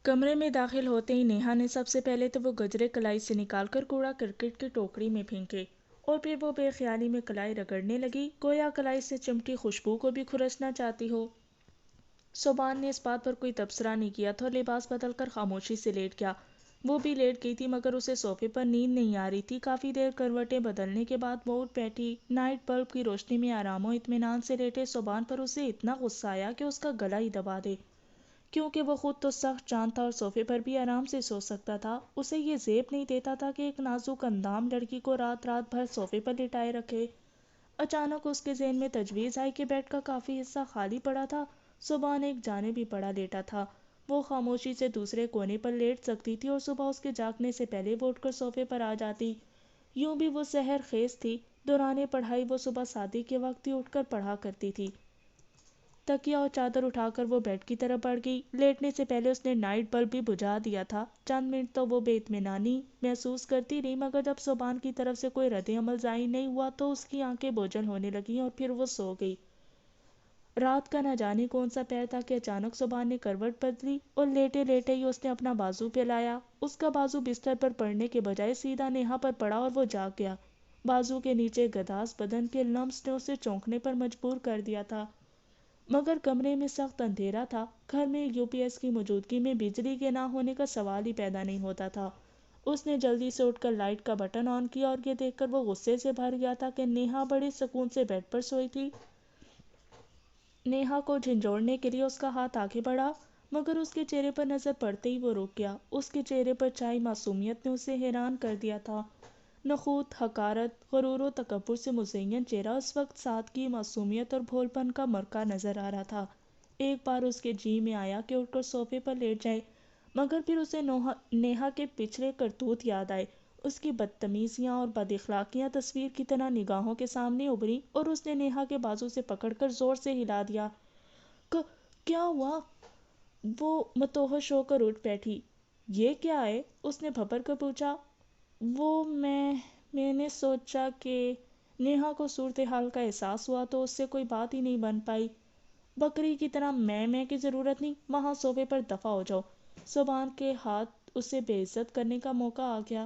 کمرے میں داخل ہوتے ہی نیہا نے سب سے پہلے تو وہ گجرے کلائی سے نکال کر کوڑا کرکٹ کی ٹوکری میں پھینکے، اور پھر وہ بے خیالی میں کلائی رگڑنے لگی، گویا کلائی سے چمٹی خوشبو کو بھی کھرچنا چاہتی ہو۔ صبحان نے اس بات پر کوئی تبصرہ نہیں کیا تھا اور لباس بدل کر خاموشی سے لیٹ گیا۔ وہ بھی لیٹ گئی تھی مگر اسے صوفے پر نیند نہیں آ رہی تھی۔ کافی دیر کروٹیں بدلنے کے بعد وہ اٹھ بیٹھی۔ نائٹ بلب کی روشنی میں آرام و اطمینان سے لیٹے صبحان پر اسے اتنا غصہ آیا کہ اس کا گلا ہی دبا دے، کیونکہ وہ خود تو سخت چاند تھا اور صوفے پر بھی آرام سے سو سکتا تھا۔ اسے یہ زیب نہیں دیتا تھا کہ ایک نازک اندام لڑکی کو رات رات بھر صوفے پر لٹائے رکھے۔ اچانک اس کے ذہن میں تجویز آئی کہ بیڈ کا کافی حصہ خالی پڑا تھا۔ صبحان ایک جانب ہی پڑا لیٹا تھا، وہ خاموشی سے دوسرے کونے پر لیٹ سکتی تھی اور صبح اس کے جاگنے سے پہلے وہ اٹھ کر صوفے پر آ جاتی۔ یوں بھی وہ سحر خیز تھی، دوران پڑھائی وہ صبح شادی کے وقت ہی اٹھ کر پڑھا کرتی تھی۔ تکیہ اور چادر اٹھا کر وہ بیڈ کی طرف بڑھ گئی۔ لیٹنے سے پہلے اس نے نائٹ بلب بھی بجھا دیا تھا۔ چند منٹ تو وہ بے اطمینانی محسوس کرتی رہی، مگر جب صبحان کی طرف سے کوئی رد عمل ظاہر نہیں ہوا تو اس کی آنکھیں بوجھل ہونے لگیں اور پھر وہ سو گئی۔ رات کا نہ جانے کون سا پہر تھا کہ اچانک صبحان نے کروٹ بدلی اور لیٹے لیٹے ہی اس نے اپنا بازو پھیلایا۔ اس کا بازو بستر پر پڑنے کے بجائے سیدھا نیہا پر پڑا اور وہ جاگ گیا۔ بازو کے نیچے گداز بدن کے لمس نے اسے چونکنے پر مجبور کر دیا تھا، مگر کمرے میں سخت اندھیرا تھا۔ گھر میں یو پی ایس کی موجودگی میں بجلی کے نہ ہونے کا سوال ہی پیدا نہیں ہوتا تھا۔ اس نے جلدی سے اٹھ کر لائٹ کا بٹن آن کیا اور یہ دیکھ کر وہ غصے سے بھر گیا تھا کہ نیہا بڑے سکون سے بیڈ پر سوئی تھی۔ نیہا کو جھنجھوڑنے کے لیے اس کا ہاتھ آگے بڑھا، مگر اس کے چہرے پر نظر پڑتے ہی وہ رک گیا۔ اس کے چہرے پر چھائی معصومیت نے اسے حیران کر دیا تھا۔ نخوت، حقارت، غرور و تکبر سے مزین چہرہ اس وقت سادگی، معصومیت اور بھول پن کا مرقع نظر آ رہا تھا۔ ایک بار اس کے جی میں آیا کہ اٹھ کر صوفے پر لیٹ جائے، مگر پھر اسے نیہا کے پچھلے کرتوت یاد آئے۔ اس کی بدتمیزیاں اور بد اخلاقیاں تصویر کی طرح نگاہوں کے سامنے ابھری اور اس نے نیہا کے بازو سے پکڑ کر زور سے ہلا دیا۔ کیا ہوا؟ وہ متوحش ہو کر اٹھ بیٹھی۔ یہ کیا ہے؟ اس نے بھبر کر پوچھا۔ وہ میں نے سوچا کہ نیہا کو صورتحال کا احساس ہوا تو اس سے کوئی بات ہی نہیں بن پائی۔ بکری کی طرح میں کی ضرورت نہیں، وہاں صوفے پر دفع ہو جاؤ۔ صبحان کے ہاتھ اسے بے عزت کرنے کا موقع آ گیا۔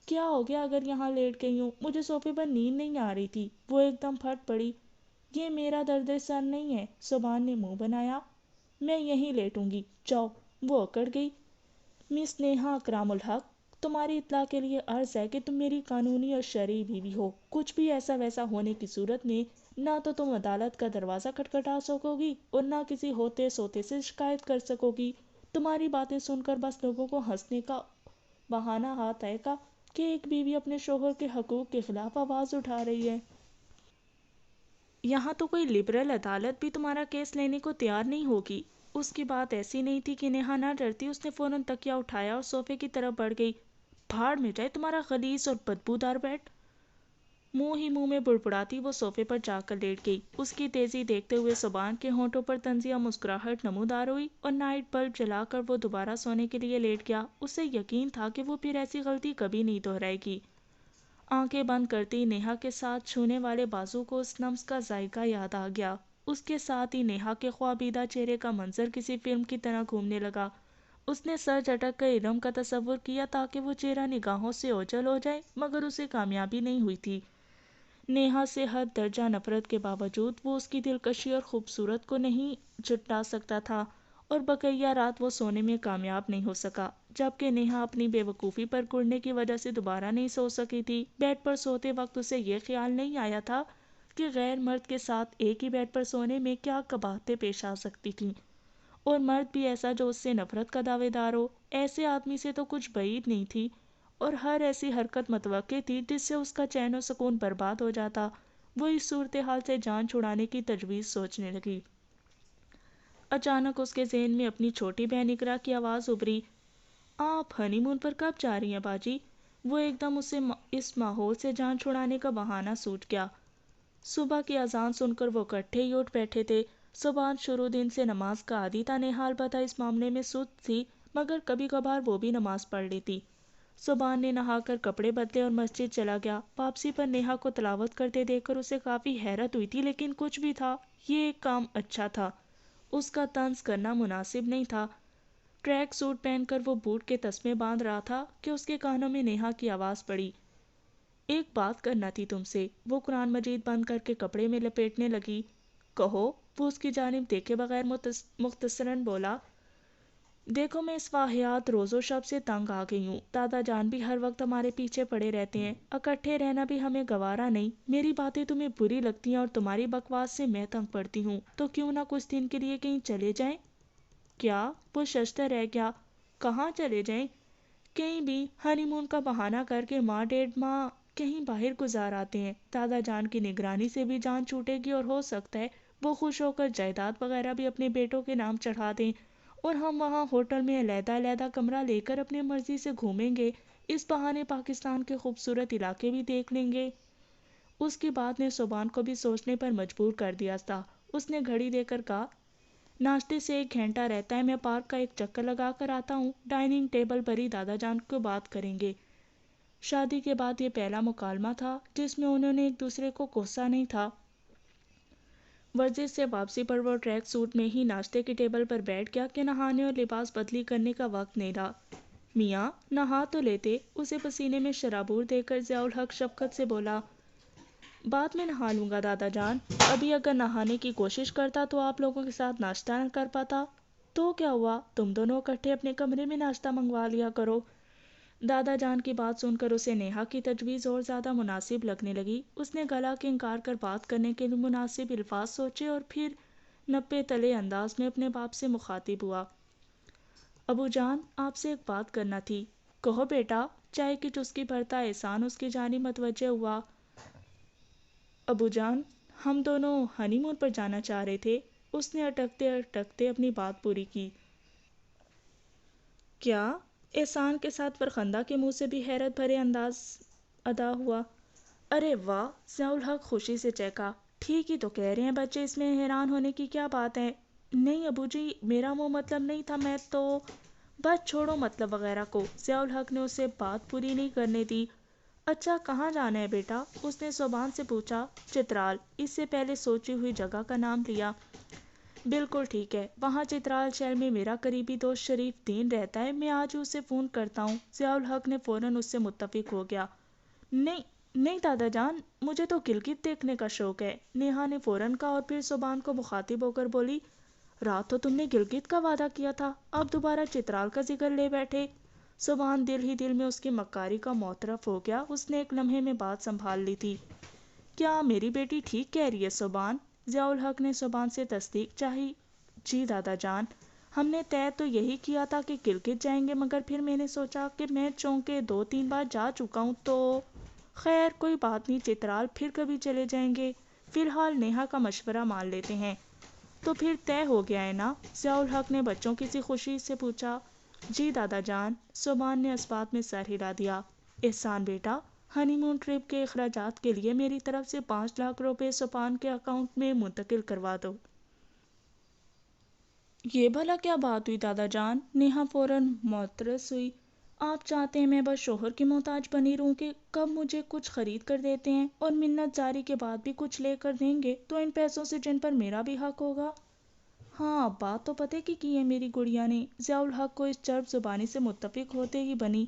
کیا ہو گیا اگر یہاں لیٹ گئی ہوں؟ مجھے صوفے پر نیند نہیں آ رہی تھی۔ وہ ایک دم پھٹ پڑی۔ یہ میرا درد سر نہیں ہے، صبحان نے منہ بنایا، میں یہیں لیٹوں گی، جاؤ۔ وہ اکڑ گئی۔ مس نیہا اکرام الحق، تمہاری اطلاع کے لیے عرض ہے کہ تم میری قانونی اور شرعی بیوی ہو۔ کچھ بھی ایسا ویسا ہونے کی صورت میں نہ تو تم عدالت کا دروازہ کھٹکھٹا سکو گی اور نہ کسی ہوتے سوتے سے شکایت کر سکو گی۔ تمہاری باتیں سن کر بس لوگوں کو ہنسنے کا بہانہ ہاتھ آئے گا کہ ایک بیوی اپنے شوہر کے حقوق کے خلاف آواز اٹھا رہی ہے۔ یہاں تو کوئی لبرل عدالت بھی تمہارا کیس لینے کو تیار نہیں ہوگی۔ اس کی بات ایسی نہیں تھی کہ نیہا نہ ڈرتی۔ اس نے فوراً تکیہ اٹھایا اور صوفے کی طرف بڑھ گئی۔ بھاڑ میں جائے تمہارا غلیظ اور بدبودار بیڈ۔ منہ ہی منہ میں بڑبڑاتی وہ صوفے پر جا کر لیٹ گئی۔ اس کی تیزی دیکھتے ہوئے صبحان کے ہونٹوں پر طنزیہ مسکراہٹ نمودار ہوئی اور نائٹ بلب جلا کر وہ دوبارہ سونے کے لیے لیٹ گیا۔ اسے یقین تھا کہ وہ پھر ایسی غلطی کبھی نہیں دہرائے گی۔ آنکھیں بند کرتی نیہا کے ساتھ چھونے والے بازو کو اس لمس کا ذائقہ یاد آ گیا۔ اس کے ساتھ ہی نیہا کے خوابیدہ چہرے کا منظر کسی فلم کی طرح گھومنے لگا۔ اس نے سر جھٹک کر علم کا تصور کیا تاکہ وہ چہرہ نگاہوں سے اوجھل ہو جائے، مگر اسے کامیابی نہیں ہوئی تھی۔ نیہا سے حد درجہ نفرت کے باوجود وہ اس کی دلکشی اور خوبصورت کو نہیں جھٹلا سکتا تھا، اور بقیہ رات وہ سونے میں کامیاب نہیں ہو سکا، جبکہ نیہا اپنی بے وقوفی پر کڑنے کی وجہ سے دوبارہ نہیں سو سکی تھی۔ بیڈ پر سوتے وقت اسے یہ خیال نہیں آیا تھا کہ غیر مرد کے ساتھ ایک ہی بیڈ پر سونے میں کیا قباحتیں پیش آ سکتی تھیں، اور مرد بھی ایسا جو اس سے نفرت کا دعوے دار ہو۔ ایسے آدمی سے تو کچھ بعید نہیں تھی، اور ہر ایسی حرکت متوقع تھی جس سے اس کا چین و سکون برباد ہو جاتا۔ وہ اس صورتحال سے جان چھڑانے کی تجویز سوچنے لگی۔ اچانک اس کے ذہن میں اپنی چھوٹی بہن اقرا کی آواز ابھری۔ آپ ہنی مون پر کب جا رہی ہیں باجی؟ وہ ایک دم اسے اس ماحول سے جان چھڑانے کا بہانہ سوٹ گیا۔ صبح کی اذان سن کر وہ اکٹھے ہی اٹھ بیٹھے تھے۔ صبح شروع دن سے نماز کا عادی تھا۔ نیہا البتہ اس معاملے میں سست تھی، مگر کبھی کبھار وہ بھی نماز پڑھ لیتی۔ صبحان نے نہا کر کپڑے بدلے اور مسجد چلا گیا۔ واپسی پر نیہا کو تلاوت کرتے دیکھ کر اسے کافی حیرت ہوئی تھی، لیکن کچھ بھی تھا، یہ ایک کام اچھا تھا۔ اس کا طنز کرنا مناسب نہیں تھا۔ ٹریک سوٹ پہن کر وہ بوٹ کے تسمے باندھ رہا تھا کہ اس کے کانوں میں نیہا کی آواز پڑی۔ ایک بات کرنا تھی تم سے۔ وہ قرآن مجید بند کر کے کپڑے میں لپیٹنے لگی۔ کہو، وہ اس کی جانب دیکھے بغیر مختصراً بولا۔ دیکھو، میں اس واہیات روز و شب سے تنگ آ گئی ہوں۔ دادا جان بھی ہر وقت ہمارے پیچھے پڑے رہتے ہیں، اکٹھے رہنا بھی ہمیں گوارا نہیں۔ میری باتیں تمہیں بری لگتی ہیں اور تمہاری بکواس سے میں تنگ پڑتی ہوں، تو کیوں نہ کچھ دن کے لیے کہیں چلے جائیں؟ کیا؟ وہ ششدر رہ گیا۔ کہاں چلے جائیں؟ کہیں بھی ہنی مون کا بہانہ کر کے ماہ 1.5 ماہ کہیں باہر گزار آتے ہیں۔ دادا جان کی نگرانی سے بھی جان چھوٹے گی اور ہو سکتا ہے وہ خوش ہو کر جائیداد وغیرہ بھی اپنے بیٹوں کے نام چڑھا دیں، اور ہم وہاں ہوٹل میں علیحدہ علیحدہ کمرہ لے کر اپنی مرضی سے گھومیں گے۔ اس بہانے پاکستان کے خوبصورت علاقے بھی دیکھ لیں گے۔ اس کی بات نے صبحان کو بھی سوچنے پر مجبور کر دیا تھا۔ اس نے گھڑی دے کر کہا، ناشتے سے 1 گھنٹہ رہتا ہے، میں پارک کا ایک چکر لگا کر آتا ہوں۔ ڈائننگ ٹیبل پر ہی دادا جان کو بات کریں گے۔ شادی کے بعد یہ پہلا مکالمہ تھا جس میں انہوں نے ایک دوسرے کو کوسا نہیں تھا۔ ورزش سے واپسی پر وہ ٹریک سوٹ میں ہی ناشتے کی ٹیبل پر بیٹھ گیا کہ نہانے اور لباس بدلی کرنے کا وقت نہیں رہا۔ میاں، نہا تو لیتے۔ اسے پسینے میں شرابور دے کر ضیاء الحق شفقت سے بولا۔ بعد میں نہا لوں گا دادا جان۔ ابھی اگر نہانے کی کوشش کرتا تو آپ لوگوں کے ساتھ ناشتہ نہ کر پاتا۔ تو کیا ہوا، تم دونوں اکٹھے اپنے کمرے میں ناشتہ منگوا لیا کرو۔ دادا جان کی بات سن کر اسے نیہا کی تجویز اور زیادہ مناسب لگنے لگی۔ اس نے گلا کے انکار کر بات کرنے کے لیے مناسب الفاظ سوچے اور پھر نپے تلے انداز میں اپنے باپ سے مخاطب ہوا۔ ابو جان، آپ سے ایک بات کرنا تھی۔ کہو بیٹا۔ چائے کی چسکی بھرتا احسان اس کی جانب متوجہ ہوا۔ ابو جان، ہم دونوں ہنی مون پر جانا چاہ رہے تھے۔ اس نے اٹکتے اٹکتے اپنی بات پوری کی۔ کیا؟ احسان کے ساتھ فرخندہ کے منہ سے بھی حیرت بھرے انداز ادا ہوا۔ ارے واہ! ضیاء الحق خوشی سے چہکا۔ ٹھیک ہی تو کہہ رہے ہیں بچے، اس میں حیران ہونے کی کیا بات ہے؟ نہیں ابو جی، میرا وہ مطلب نہیں تھا، میں تو… بس چھوڑو مطلب وغیرہ کو۔ ضیاء الحق نے اسے بات پوری نہیں کرنے دی۔ اچھا، کہاں جانا ہے بیٹا؟ اس نے صوبان سے پوچھا۔ چترال۔ اس سے پہلے سوچی ہوئی جگہ کا نام لیا۔ بالکل ٹھیک ہے، وہاں چترال شہر میں میرا قریبی دوست شریف دین رہتا ہے، میں آج اسے فون کرتا ہوں۔ ضیاء الحق نے فوراً اس سے متفق ہو گیا۔ نہیں نہیں دادا جان، مجھے تو گلگت دیکھنے کا شوق ہے، نیہا نے فوراً کہا، اور پھر صوبان کو مخاطب ہو کر بولی، رات تو تم نے گلگت کا وعدہ کیا تھا، اب دوبارہ چترال کا ذکر لے بیٹھے۔ صوبان دل ہی دل میں اس کی مکاری کا معترف ہو گیا۔ اس نے ایک لمحے میں بات سنبھال لی تھی۔ کیا میری بیٹی ٹھیک کہہ رہی ہے صوبان؟ ضیاء الحق نے صوبان سے تصدیق چاہی۔ جی دادا جان، ہم نے طے تو یہی کیا تھا کہ گلگت جائیں گے، مگر پھر میں نے سوچا کہ میں چونکہ 2-3 بار جا چکا ہوں تو… خیر کوئی بات نہیں، چترال پھر کبھی چلے جائیں گے۔ فی الحال نیہا کا مشورہ مان لیتے ہیں۔ تو پھر طے ہو گیا ہے نا؟ ضیاء الحق نے بچوں کی سی خوشی سے پوچھا۔ جی دادا جان، صوبان نے اس بات میں سر ہلا دیا۔ احسان بیٹا، ہنی مون ٹرپ کے اخراجات کے لیے میری طرف سے 5 لاکھ روپے صوبان کے اکاؤنٹ میں منتقل کروا دو۔ یہ بھلا کیا بات ہوئی دادا جان؟ نیہا فوراً معترض ہوئی۔ آپ چاہتے ہیں میں بس شوہر کی محتاج بنی رہوں کہ کب مجھے کچھ خرید کر دیتے ہیں اور منت زاری کے بعد بھی کچھ لے کر دیں گے تو ان پیسوں سے جن پر میرا بھی حق ہوگا؟ ہاں، بات تو پتے کی ہے میری گڑیا نے۔ ضیاء الحق کو اس چرب زبانی سے متفق ہوتے ہی بنی۔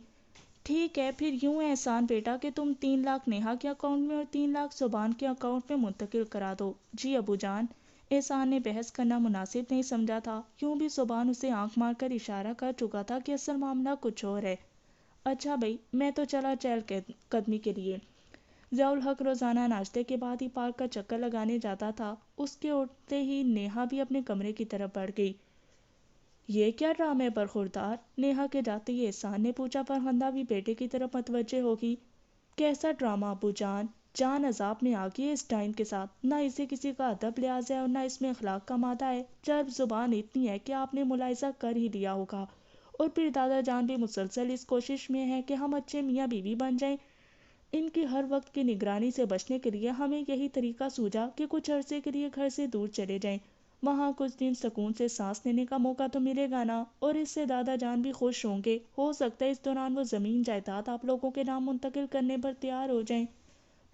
ٹھیک ہے، پھر یوں ہے احسان بیٹا کہ تم 3 لاکھ نیہا کے اکاؤنٹ میں اور 3 لاکھ صوبان کے اکاؤنٹ میں منتقل کرا دو۔ جی ابو جان۔ احسان نے بحث کرنا مناسب نہیں سمجھا تھا، کیوں بھی صوبان اسے آنکھ مار کر اشارہ کر چکا تھا کہ اصل معاملہ کچھ اور ہے۔ اچھا بھائی، میں تو چلا چہل قدمی کے لیے۔ ضیاء الحق روزانہ ناشتے کے بعد ہی پارک کا چکر لگانے جاتا تھا۔ اس کے اٹھتے ہی نیہا بھی اپنے کمرے کی طرف بڑھ گئی۔ یہ کیا ڈرامے برخوردار؟ نیہا کے جاتے ہی احسان نے پوچھا۔ فرخندہ بھی بیٹے کی طرف متوجہ ہوگی۔ کیسا ڈرامہ ابو جان؟ جان عذاب میں آ گئی ہے اس ڈائن کے ساتھ، نہ اسے کسی کا ادب لحاظ ہے اور نہ اس میں اخلاق کا مادہ ہے۔ چرب زبان اتنی ہے کہ آپ نے ملاحظہ کر ہی لیا ہوگا۔ اور پھر دادا جان بھی مسلسل اس کوشش میں ہے کہ ہم اچھے میاں بیوی بن جائیں۔ ان کی ہر وقت کی نگرانی سے بچنے کے لیے ہمیں یہی طریقہ سوجا کہ کچھ عرصے کے لیے گھر سے دور چلے جائیں، وہاں کچھ دن سکون سے سانس لینے کا موقع تو ملے گا نا، اور اس سے دادا جان بھی خوش ہوں گے۔ ہو سکتا ہے اس دوران وہ زمین جائیداد آپ لوگوں کے نام منتقل کرنے پر تیار ہو جائیں۔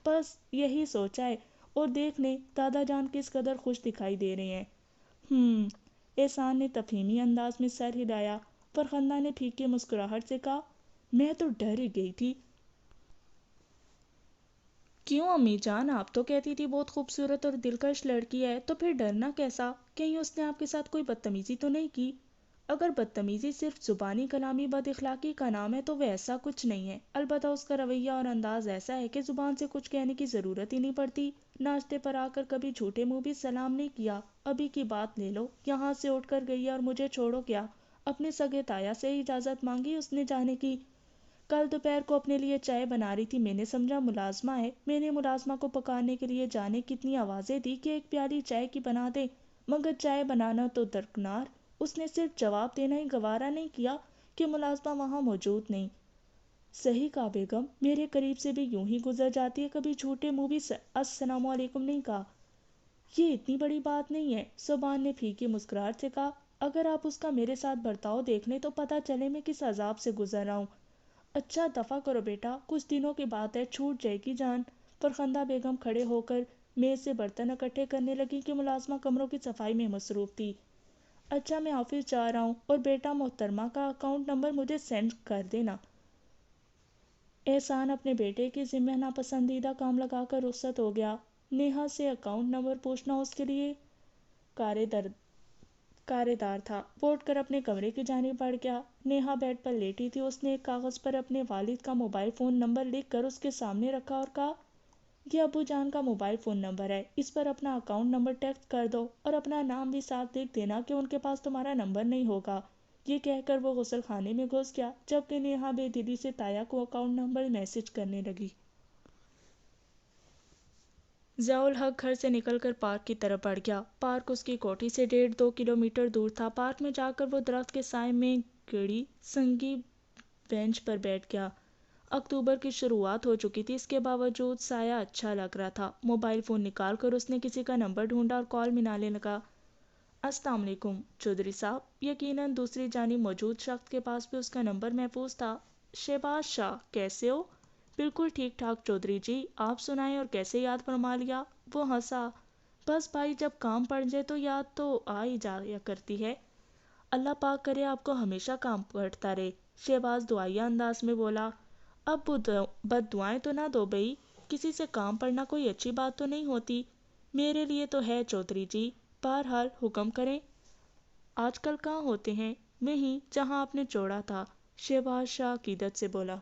بس یہی سوچا ہے، اور دیکھ لیں دادا جان کس قدر خوش دکھائی دے رہے ہیں۔ احسان نے تفہیمی انداز میں سر ہلایا۔ فرخندہ نے پھیکی مسکراہٹ سے کہا، میں تو ڈر ہی گئی تھی۔ کیوں امی جان، آپ تو کہتی تھی بہت خوبصورت اور دلکش لڑکی ہے، تو پھر ڈرنا کیسا؟ کہیں اس نے آپ کے ساتھ کوئی بدتمیزی تو نہیں کی؟ اگر بدتمیزی صرف زبانی کلامی بد اخلاقی کا نام ہے تو وہ ایسا کچھ نہیں ہے، البتہ اس کا رویہ اور انداز ایسا ہے کہ زبان سے کچھ کہنے کی ضرورت ہی نہیں پڑتی۔ ناشتے پر آ کر کبھی جھوٹے منہ بھی سلام نہیں کیا۔ ابھی کی بات لے لو، یہاں سے اٹھ کر گئی اور مجھے چھوڑو کیا؟ اپنے سگے تایا سے ہی اجازت مانگی اس نے جانے کی۔ کل دوپہر کو اپنے لیے چائے بنا رہی تھی، میں نے سمجھا ملازمہ ہے، میں نے ملازمہ کو پکارنے کے لیے جانے کتنی آوازیں دی کہ ایک پیالی چائے کی بنا دے، مگر چائے بنانا تو درکنار، اس نے صرف جواب دینا ہی گوارا نہیں کیا کہ ملازمہ وہاں موجود نہیں۔ صحیح کہا بیگم، میرے قریب سے بھی یوں ہی گزر جاتی ہے، کبھی جھوٹے منہ بھی السلام علیکم نہیں کہا۔ یہ اتنی بڑی بات نہیں ہے، صبان نے پھیکی مسکراہٹ سے کہا، اگر آپ اس کا میرے ساتھ برتاؤ دیکھ لیں تو پتہ چلے میں کس عذاب سے گزر رہا ہوں۔ اچھا دفع کرو بیٹا، کچھ دنوں کی بات ہے، چھوٹ جائے گی جان۔ فرخندہ بیگم کھڑے ہو کر میز سے برتن اکٹھے کرنے لگی کہ ملازمہ کمروں کی صفائی میں مصروف تھی۔ اچھا میں آفس جا رہا ہوں، اور بیٹا محترمہ کا اکاؤنٹ نمبر مجھے سینڈ کر دینا۔ احسان اپنے بیٹے کے ذمہ ناپسندیدہ کام لگا کر رخصت ہو گیا۔ نیہا سے اکاؤنٹ نمبر پوچھنا اس کے لیے کارے دار تھا۔ وہ اٹھ کر اپنے کمرے کی جانب بڑھ گیا۔ نیہا بیڈ پر لیٹی تھی، اس نے ایک کاغذ پر اپنے والد کا موبائل فون نمبر لکھ کر اس کے سامنے رکھا اور کہا، یہ ابو جان کا موبائل فون نمبر ہے، اس پر اپنا اکاؤنٹ نمبر ٹیکسٹ کر دو اور اپنا نام بھی ساتھ لکھ دینا کہ ان کے پاس تمہارا نمبر نہیں ہوگا۔ یہ کہہ کر وہ غسل خانے میں گھس گیا، جبکہ نیہا بے دلی سے تایا کو اکاؤنٹ نمبر میسج کرنے لگی۔ ضیاء الحق گھر سے نکل کر پارک کی طرف بڑھ گیا۔ پارک اس کی کوٹھی سے 1.5-2 کلومیٹر دور تھا۔ پارک میں جا کر وہ درخت کے سائے میں گڑی سنگی بینچ پر بیٹھ گیا۔ اکتوبر کی شروعات ہو چکی تھی، اس کے باوجود سایہ اچھا لگ رہا تھا۔ موبائل فون نکال کر اس نے کسی کا نمبر ڈھونڈا اور کال ملانے لگا۔ السلام علیکم چودھری صاحب۔ یقیناً دوسری جانب موجود شخص کے پاس بھی اس کا نمبر محفوظ تھا۔ شہباز شاہ، کیسے ہو؟ بالکل ٹھیک ٹھاک چودھری جی، آپ سنائیں اور کیسے یاد فرما لیا؟ وہ ہنسا، بس بھائی جب کام پڑ جائے تو یاد تو آ ہی جایا کرتی ہے۔ اللہ پاک کرے آپ کو ہمیشہ کام پڑتا رہے، شہباز دعائیہ انداز میں بولا۔ اب بد دعائیں تو نہ دو بھائی، کسی سے کام پڑنا کوئی اچھی بات تو نہیں ہوتی۔ میرے لیے تو ہے چودھری جی، بہرحال حکم کریں۔ آج کل کہاں ہوتے ہیں؟ وہیں جہاں آپ نے چھوڑا تھا، شہباز شاہ عقیدت سے بولا۔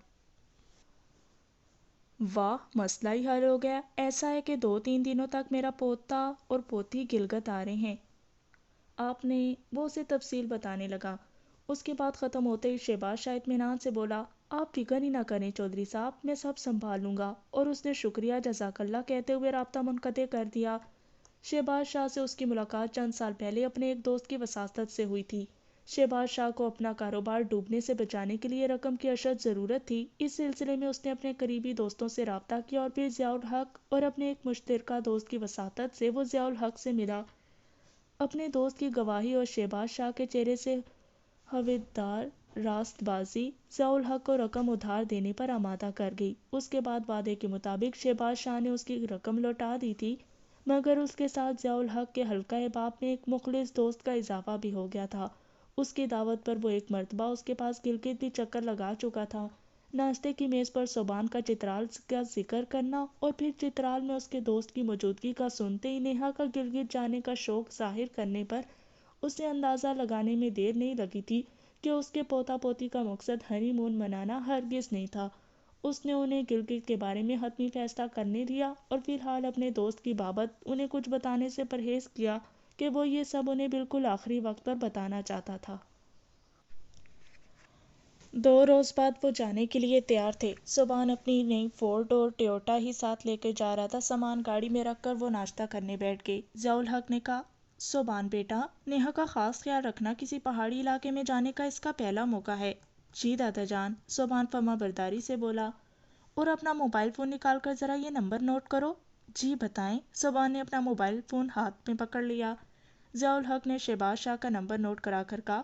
واہ، مسئلہ ہی حل ہو گیا۔ ایسا ہے کہ 2-3 دنوں تک میرا پوتا اور پوتی گلگت آ رہے ہیں۔ آپ نے وہ اسے تفصیل بتانے لگا۔ اس کی بات ختم ہوتے ہی شہباز شاہ اطمینان سے بولا، آپ فکر ہی نہ کریں چودھری صاحب، میں سب سنبھال لوں گا، اور اس نے شکریہ جزاک اللہ کہتے ہوئے رابطہ منقطع کر دیا۔ شہباز شاہ سے اس کی ملاقات چند سال پہلے اپنے ایک دوست کی وساطت سے ہوئی تھی۔ شہباز شاہ کو اپنا کاروبار ڈوبنے سے بچانے کے لیے رقم کی اشد ضرورت تھی۔ اس سلسلے میں اس نے اپنے قریبی دوستوں سے رابطہ کیا اور پھر ضیاء الحق اور اپنے ایک مشترکہ دوست کی وساطت سے وہ ضیاء الحق سے ملا۔ اپنے دوست کی گواہی اور شہباز شاہ کے چہرے سے حویدار راست بازی ضیاء الحق کو رقم ادھار دینے پر آمادہ کر گئی۔ اس کے بعد وعدے کے مطابق شہباز شاہ نے اس کی رقم لوٹا دی تھی، مگر اس کے ساتھ ضیاء الحق کے حلقہ احباب میں ایک مخلص دوست کا اضافہ بھی ہو گیا تھا۔ اس کی دعوت پر وہ ایک مرتبہ اس کے پاس گلگت بھی چکر لگا چکا تھا۔ ناشتے کی میز پر صوبان کا چترال کا ذکر کرنا اور پھر چترال میں اس کے دوست کی موجودگی کا سنتے ہی نیہا کا گلگت جانے کا شوق ظاہر کرنے پر اسے اندازہ لگانے میں دیر نہیں لگی تھی کہ اس کے پوتا پوتی کا مقصد ہنی مون منانا ہرگز نہیں تھا۔ اس نے انہیں گلگت کے بارے میں حتمی فیصلہ کرنے دیا اور فی الحال اپنے دوست کی بابت انہیں کچھ بتانے سے پرہیز کیا کہ وہ یہ سب انہیں بالکل آخری وقت پر بتانا چاہتا تھا۔ 2 روز بعد وہ جانے کے لیے تیار تھے۔ صبان اپنی نئی فورڈ اور ٹویوٹا ہی ساتھ لے کر جا رہا تھا۔ سامان گاڑی میں رکھ کر وہ ناشتہ کرنے بیٹھ گئی۔ ضیاء الحق نے کہا، صوبان بیٹا، نیہا کا خاص خیال رکھنا، کسی پہاڑی علاقے میں جانے کا اس کا پہلا موقع ہے۔ جی دادا جان، صوبان فرما برداری سے بولا۔ اور اپنا موبائل فون نکال کر ذرا یہ نمبر نوٹ کرو۔ جی بتائیں۔ صوبان نے اپنا موبائل فون ہاتھ میں پکڑ لیا۔ ضیاء الحق نے شہباز شاہ کا نمبر نوٹ کرا کر کہا،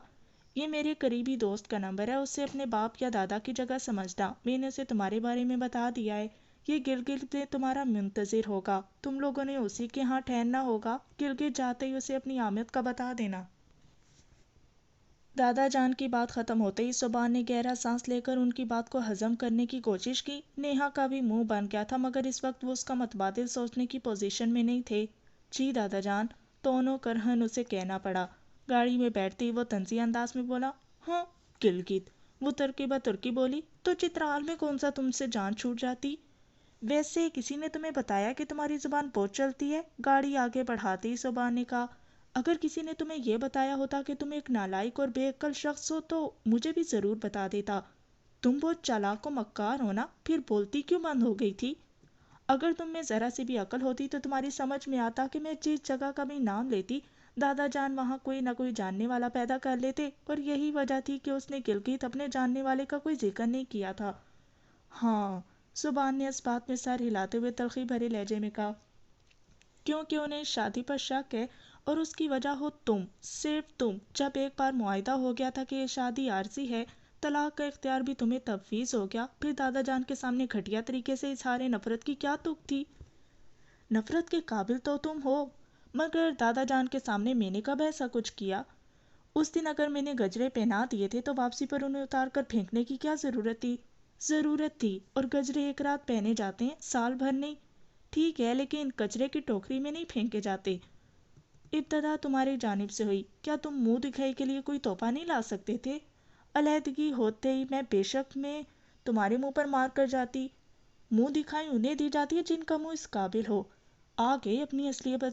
یہ میرے قریبی دوست کا نمبر ہے، اسے اپنے باپ یا دادا کی جگہ سمجھنا، میں نے اسے تمہارے بارے میں بتا دیا ہے۔ یہ گلگت میں تمہارا منتظر ہوگا، تم لوگوں نے اسی کے ہاں ٹھہرنا ہوگا، گلگت جاتے ہی اسے اپنی آمد کا بتا دینا۔ دادا جان کی بات ختم ہوتے ہی صبح نے گہرا سانس لے کر ان کی بات کو ہضم کرنے کی کوشش کی۔ نیہا کا بھی منہ بن گیا تھا مگر اس وقت وہ اس کا متبادل سوچنے کی پوزیشن میں نہیں تھے۔ جی دادا جان، دونوں کرہن اسے کہنا پڑا۔ گاڑی میں بیٹھتے ہی وہ طنزیہ انداز میں بولا، ہاں گلگت۔ وہ ترکی بہ ترکی بولی، تو چترال میں کون سا تم سے جان چھوٹ جاتی؟ ویسے کسی نے تمہیں بتایا کہ تمہاری زبان بہت چلتی ہے؟ گاڑی آگے بڑھاتے ہی صبح نے کہا، اگر کسی نے تمہیں یہ بتایا ہوتا کہ تم ایک نالائق اور بے عقل شخص ہو تو مجھے بھی ضرور بتا دیتا۔ تم بہت چالاک و مکار ہو نا، پھر بولتی کیوں بند ہو گئی تھی؟ اگر تم میں ذرا سی بھی عقل ہوتی تو تمہاری سمجھ میں آتا کہ میں جس جگہ کا بھی نام لیتی دادا جان وہاں کوئی نہ کوئی جاننے والا پیدا کر لیتے، اور یہی وجہ تھی کہ اس نے گلگت اپنے جاننے والے کا کوئی ذکر نہیں کیا تھا۔ ہاں، زبان نے اس بات میں سر ہلاتے ہوئے تلخی بھرے لہجے میں کہا، کیونکہ انہیں شادی پر شک ہے اور اس کی وجہ ہو تم، صرف تم۔ جب ایک بار معاہدہ ہو گیا تھا کہ یہ شادی عارضی ہے، طلاق کا اختیار بھی تمہیں تفویض ہو گیا، پھر دادا جان کے سامنے گھٹیا طریقے سے اظہار نفرت کی کیا تک تھی؟ نفرت کے قابل تو تم ہو، مگر دادا جان کے سامنے میں نے کب ایسا کچھ کیا؟ اس دن اگر میں نے گجرے پہنا دیے تھے تو واپسی پر انہیں اتار کر پھینکنے کی کیا ضرورت تھی؟ ضرورت تھی، اور گجرے ایک رات پہنے جاتے ہیں، سال بھر نہیں۔ ٹھیک ہے، لیکن کچرے کی ٹوکری میں نہیں پھینکے جاتے۔ ابتدا تمہاری جانب سے ہوئی، کیا تم منہ دکھائی کے لیے کوئی تحفہ نہیں لا سکتے تھے؟ علیحدگی ہوتے ہی بے شک میں تمہارے منہ پر مار کر جاتی۔ منہ دکھائی انہیں دی جاتی ہے جن کا منہ اس قابل ہو۔ آ گئی اپنی اصلیت،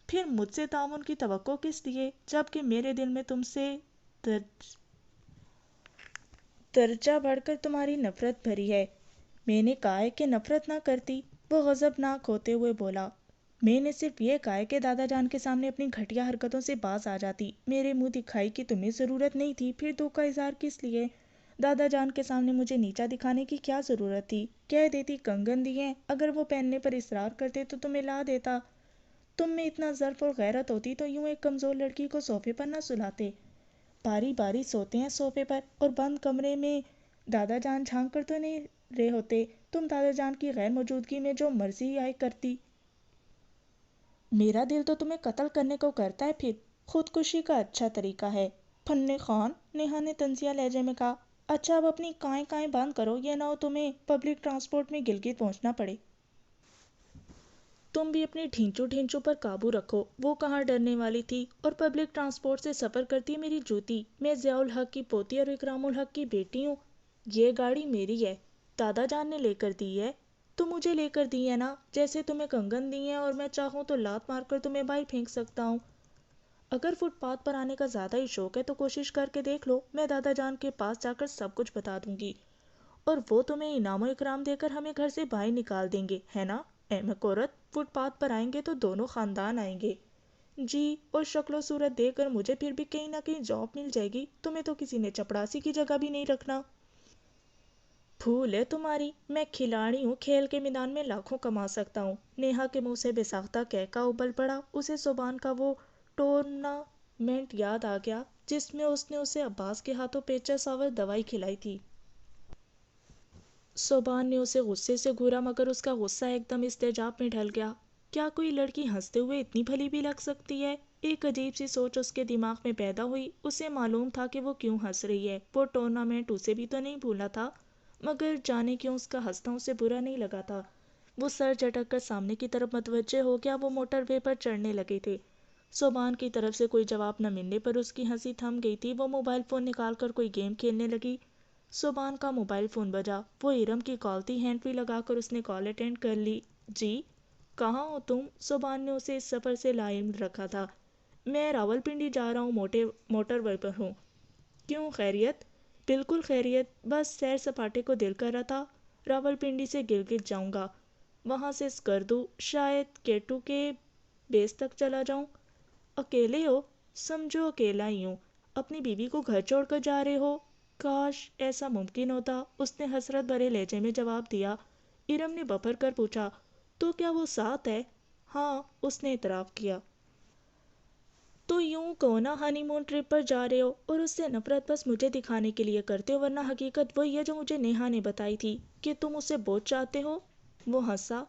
پھر مجھ سے تعاون کی توقع کس لیے، جبکہ میرے دل میں تم سے درجہ بڑھ کر تمہاری نفرت بھری ہے۔ میں نے کہا ہے کہ نفرت نہ کرتی، وہ غضبناک ہوتے ہوئے بولا۔ میں نے صرف یہ کہا ہے کہ دادا جان کے سامنے اپنی گھٹیا حرکتوں سے باز آ جاتی۔ میرے منہ دکھائی کی تمہیں ضرورت نہیں تھی، پھر دکھ کا اظہار کس لیے؟ دادا جان کے سامنے مجھے نیچا دکھانے کی کیا ضرورت تھی؟ کہہ دیتی کنگن دیے، اگر وہ پہننے پر اصرار کرتے تو تمہیں لا دیتا۔ تم میں اتنا ظرف اور غیرت ہوتی تو یوں ایک کمزور لڑکی کو صوفے پر نہ سلاتے۔ باری باری سوتے ہیں صوفے پر، اور بند کمرے میں دادا جان جھانک کر تو نہیں رہے ہوتے۔ تم دادا جان کی غیر موجودگی میں جو مرضی آئے کرتی۔ میرا دل تو تمہیں قتل کرنے کو کرتا ہے، پھر خودکشی کا اچھا طریقہ ہے۔ پھنے خان، نیہا نے طنزیہ لہجے میں کہا، اچھا اب اپنی کائیں کائیں بند کرو، یہ نہ ہو تمہیں پبلک ٹرانسپورٹ میں گلگت پہنچنا پڑے۔ تم بھی اپنے ڈھینچو ڈھینچو پر قابو رکھو، وہ کہاں ڈرنے والی تھی، اور پبلک ٹرانسپورٹ سے سفر کرتی ہے میری جوتی۔ میں ضیاء الحق کی پوتی اور اکرام الحق کی بیٹی ہوں۔ یہ گاڑی میری ہے، دادا جان نے لے کر دی ہے۔ تو مجھے لے کر دی ہے نا، جیسے تمہیں کنگن دی ہیں، اور میں چاہوں تو لات مار کر تمہیں باہر پھینک سکتا ہوں۔ اگر فٹ پاتھ پر آنے کا زیادہ ہی شوق ہے تو کوشش کر کے دیکھ لو، میں دادا جان کے پاس جا کر سب کچھ بتا دوں گی، اور وہ تمہیں انعام و اکرام دے کر ہمیں گھر سے باہر نکال دیں گے، ہے نا؟ احمق عورت، فٹ پاتھ پر آئیں گے تو دونوں خاندان آئیں گے۔ جی، اور شکل و صورت دیکھ کر مجھے پھر بھی کہیں نہ کہیں جاب مل جائے گی، تمہیں تو کسی نے چپڑاسی کی جگہ بھی نہیں رکھنا۔ پھول ہے تمہاری، میں کھلاڑی ہوں، کھیل کے میدان میں لاکھوں کما سکتا ہوں۔ نیہا کے منہ سے بے ساختہ کہکا ابل پڑا۔ اسے زبان کا وہ ٹورنامنٹ یاد آ گیا جس میں اس نے اسے عباس کے ہاتھوں پیچس آور دوائی کھلائی تھی۔ صوبان نے اسے غصے سے گھورا مگر اس کا غصہ ایک دم استجاب میں ڈھل گیا۔ کیا کوئی لڑکی ہنستے ہوئے اتنی بھلی بھی لگ سکتی ہے؟ ایک عجیب سی سوچ اس کے دماغ میں پیدا ہوئی۔ اسے معلوم تھا کہ وہ کیوں ہنس رہی ہے، وہ ٹورنامنٹ اسے بھی تو نہیں بھولا تھا، مگر جانے کیوں اس کا ہنسنا اسے برا نہیں لگا تھا۔ وہ سر جھٹک کر سامنے کی طرف متوجہ ہو گیا۔ وہ موٹر وے پر چڑھنے لگے تھے۔ صوبان کی طرف سے کوئی جواب نہ ملنے پر اس کی ہنسی تھم گئی تھی۔ وہ موبائل فون نکال کر کوئی گیم کھیلنے لگی۔ صوبان کا موبائل فون بجا، وہ ارم کی کال تھی۔ ہینڈ فری لگا کر اس نے کال اٹینڈ کر لی۔ جی کہاں ہو تم؟ صوبان نے اسے اس سفر سے لاعلم رکھا تھا۔ میں راولپنڈی جا رہا ہوں، موٹر وے پر ہوں۔ کیوں، خیریت؟ بالکل خیریت، بس سیر سپاٹے کو دل کر رہا تھا۔ راولپنڈی سے گلگت جاؤں گا، وہاں سے اسکردو، شاید کیٹو کے بیس تک چلا جاؤں۔ اکیلے ہو؟ سمجھو اکیلا ہی ہوں۔ اپنی بیوی کو گھر چھوڑ کر جا رہے ہو؟ کاش ایسا ممکن ہوتا، اس نے حسرت بھرے لہجے میں جواب دیا۔ ارم نے بپھر کر پوچھا، تو کیا وہ ساتھ ہے؟ ہاں، اس نے اعتراف کیا۔ تو یوں کہو نا ہنی مون ٹرپ پر جا رہے ہو، اور اس سے نفرت بس مجھے دکھانے کے لیے کرتے ہو، ورنہ حقیقت وہی ہے جو مجھے نیہا نے بتائی تھی کہ تم اسے بہت چاہتے ہو۔ وہ ہنسا۔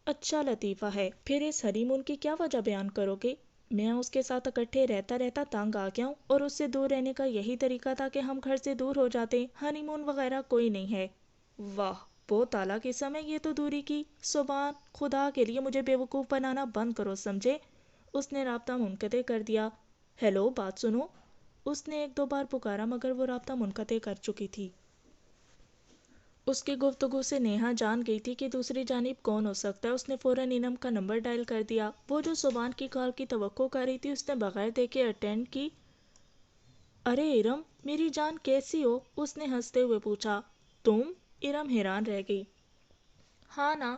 اچھا لطیفہ ہے، پھر اس ہنی مون کی کیا وجہ بیان کرو گے؟ میں اس کے ساتھ اکٹھے رہتا رہتا تنگ آ گیا ہوں اور اس سے دور رہنے کا یہی طریقہ تھا کہ ہم گھر سے دور ہو جاتے. ہنی مون وغیرہ کوئی نہیں ہے. واہ، بہت اعلیٰ قسم ہے یہ تو دوری کی. سبحان خدا کے لیے مجھے بیوقوف بنانا بند کرو سمجھے. اس نے رابطہ منقطع کر دیا. ہیلو، بات سنو. اس نے ایک دو بار پکارا مگر وہ رابطہ منقطع کر چکی تھی. اس کی گفتگو سے نیہا جان گئی تھی کہ دوسری جانب کون ہو سکتا ہے. اس نے فوراً انعم کا نمبر ڈائل کر دیا. وہ جو سبحان کی کال کی توقع کر رہی تھی اس نے بغیر دیکھے اٹینڈ کی. ارے ارم، میری جان کیسی ہو؟ اس نے ہنستے ہوئے پوچھا. تم؟ ارم حیران رہ گئی. ہاں نا،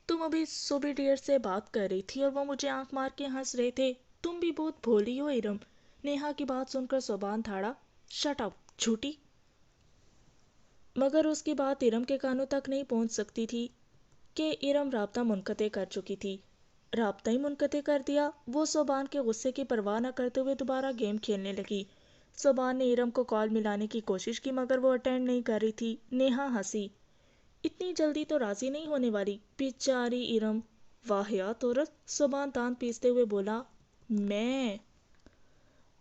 تم ابھی سوبی ڈیئر سے بات کر رہی تھی اور وہ مجھے آنکھ مار کے ہنس رہے تھے. تم بھی بہت بھولی ہو ارم. نیہا کی بات سن کر سبحان دھاڑا. شٹ اپ جھوٹی. مگر اس کی بات ارم کے کانوں تک نہیں پہنچ سکتی تھی کہ ارم رابطہ منقطع کر چکی تھی. رابطہ ہی منقطع کر دیا؟ وہ سبحان کے غصے کی پرواہ نہ کرتے ہوئے دوبارہ گیم کھیلنے لگی. سبحان نے ارم کو کال ملانے کی کوشش کی مگر وہ اٹینڈ نہیں کر رہی تھی. نیہا ہنسی. اتنی جلدی تو راضی نہیں ہونے والی بیچاری ارم. واہیات عورت. سبحان دانت پیستے ہوئے بولا. میں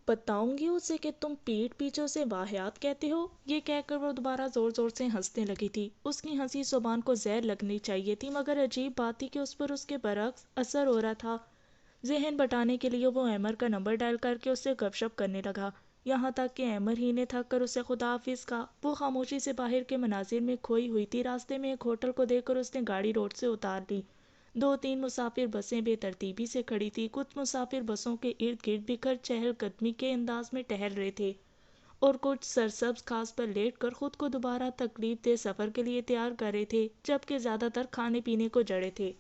بتاؤں گی اسے کہ تم پیٹھ پیچھے اسے واہیات کہتے ہو. یہ کہہ کر وہ دوبارہ زور زور سے ہنسنے لگی تھی. اس کی ہنسی سبحان کو زہر لگنی چاہیے تھی مگر عجیب بات تھی کہ اس پر اس کے برعکس اثر ہو رہا تھا. ذہن بٹانے کے لیے وہ احمر کا نمبر ڈائل کر کے اس سے گپ شپ کرنے لگا. یہاں تک کہ احمر ہی نے تھک کر اسے خدا حافظ کہا. وہ خاموشی سے باہر کے مناظر میں کھوئی ہوئی تھی. راستے میں ایک ہوٹل کو دیکھ کر اس نے گاڑی روڈ سے اتار لی. دو تین مسافر بسیں بے ترتیبی سے کھڑی تھی. کچھ مسافر بسوں کے ارد گرد بکھر چہل قدمی کے انداز میں ٹہل رہے تھے اور کچھ سرسبز گھاس پر لیٹ کر خود کو دوبارہ تکلیف دہ سفر کے لیے تیار کر رہے تھے جبکہ زیادہ تر کھانے پینے کو جڑے تھے.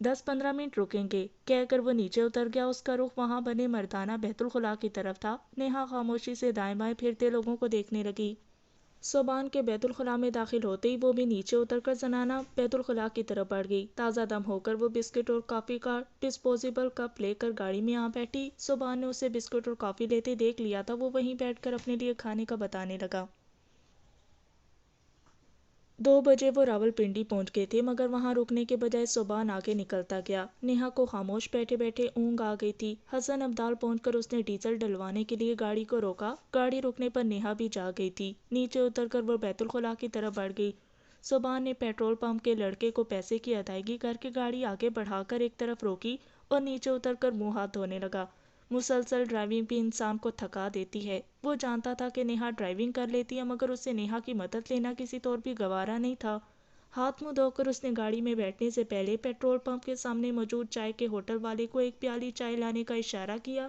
10-15 منٹ رکیں گے کہہ کر وہ نیچے اتر گیا. اس کا رخ وہاں بنے مردانہ بیت الخلاء کی طرف تھا. نیہا خاموشی سے دائیں بائیں پھرتے لوگوں کو دیکھنے لگی. سبحان کے بیت الخلاء میں داخل ہوتے ہی وہ بھی نیچے اتر کر زنانہ بیت الخلاء کی طرف بڑھ گئی. تازہ دم ہو کر وہ بسکٹ اور کافی کا ڈسپوزیبل کپ لے کر گاڑی میں آ بیٹھی. سبحان نے اسے بسکٹ اور کافی لیتے دیکھ لیا تھا. وہ وہیں بیٹھ کر اپنے لیے کھانے کا بتانے لگا. 2 بجے وہ راولپنڈی پہنچ گئے تھے مگر وہاں رکنے کے بجائے سبحان آگے نکلتا گیا. نیہا کو خاموش بیٹھے بیٹھے اونگ آ گئی تھی. حسن ابدال پہنچ کر اس نے ڈیزل ڈلوانے کے لیے گاڑی کو روکا. گاڑی رکنے پر نیہا بھی جا گئی تھی. نیچے اتر کر وہ بیت الخلاء کی طرف بڑھ گئی. سبحان نے پیٹرول پمپ کے لڑکے کو پیسے کی ادائیگی کر کے گاڑی آگے بڑھا کر ایک طرف روکی اور نیچے اتر کر منہ ہاتھ دھونے لگا. مسلسل ڈرائیونگ بھی انسان کو تھکا دیتی ہے. وہ جانتا تھا کہ نیہا ڈرائیونگ کر لیتی ہے مگر اس سے نیہا کی مدد لینا کسی طور بھی گوارا نہیں تھا. ہاتھ منہ دھو کر اس نے گاڑی میں بیٹھنے سے پہلے پیٹرول پمپ کے سامنے موجود چائے کے ہوٹل والے کو ایک پیالی چائے لانے کا اشارہ کیا.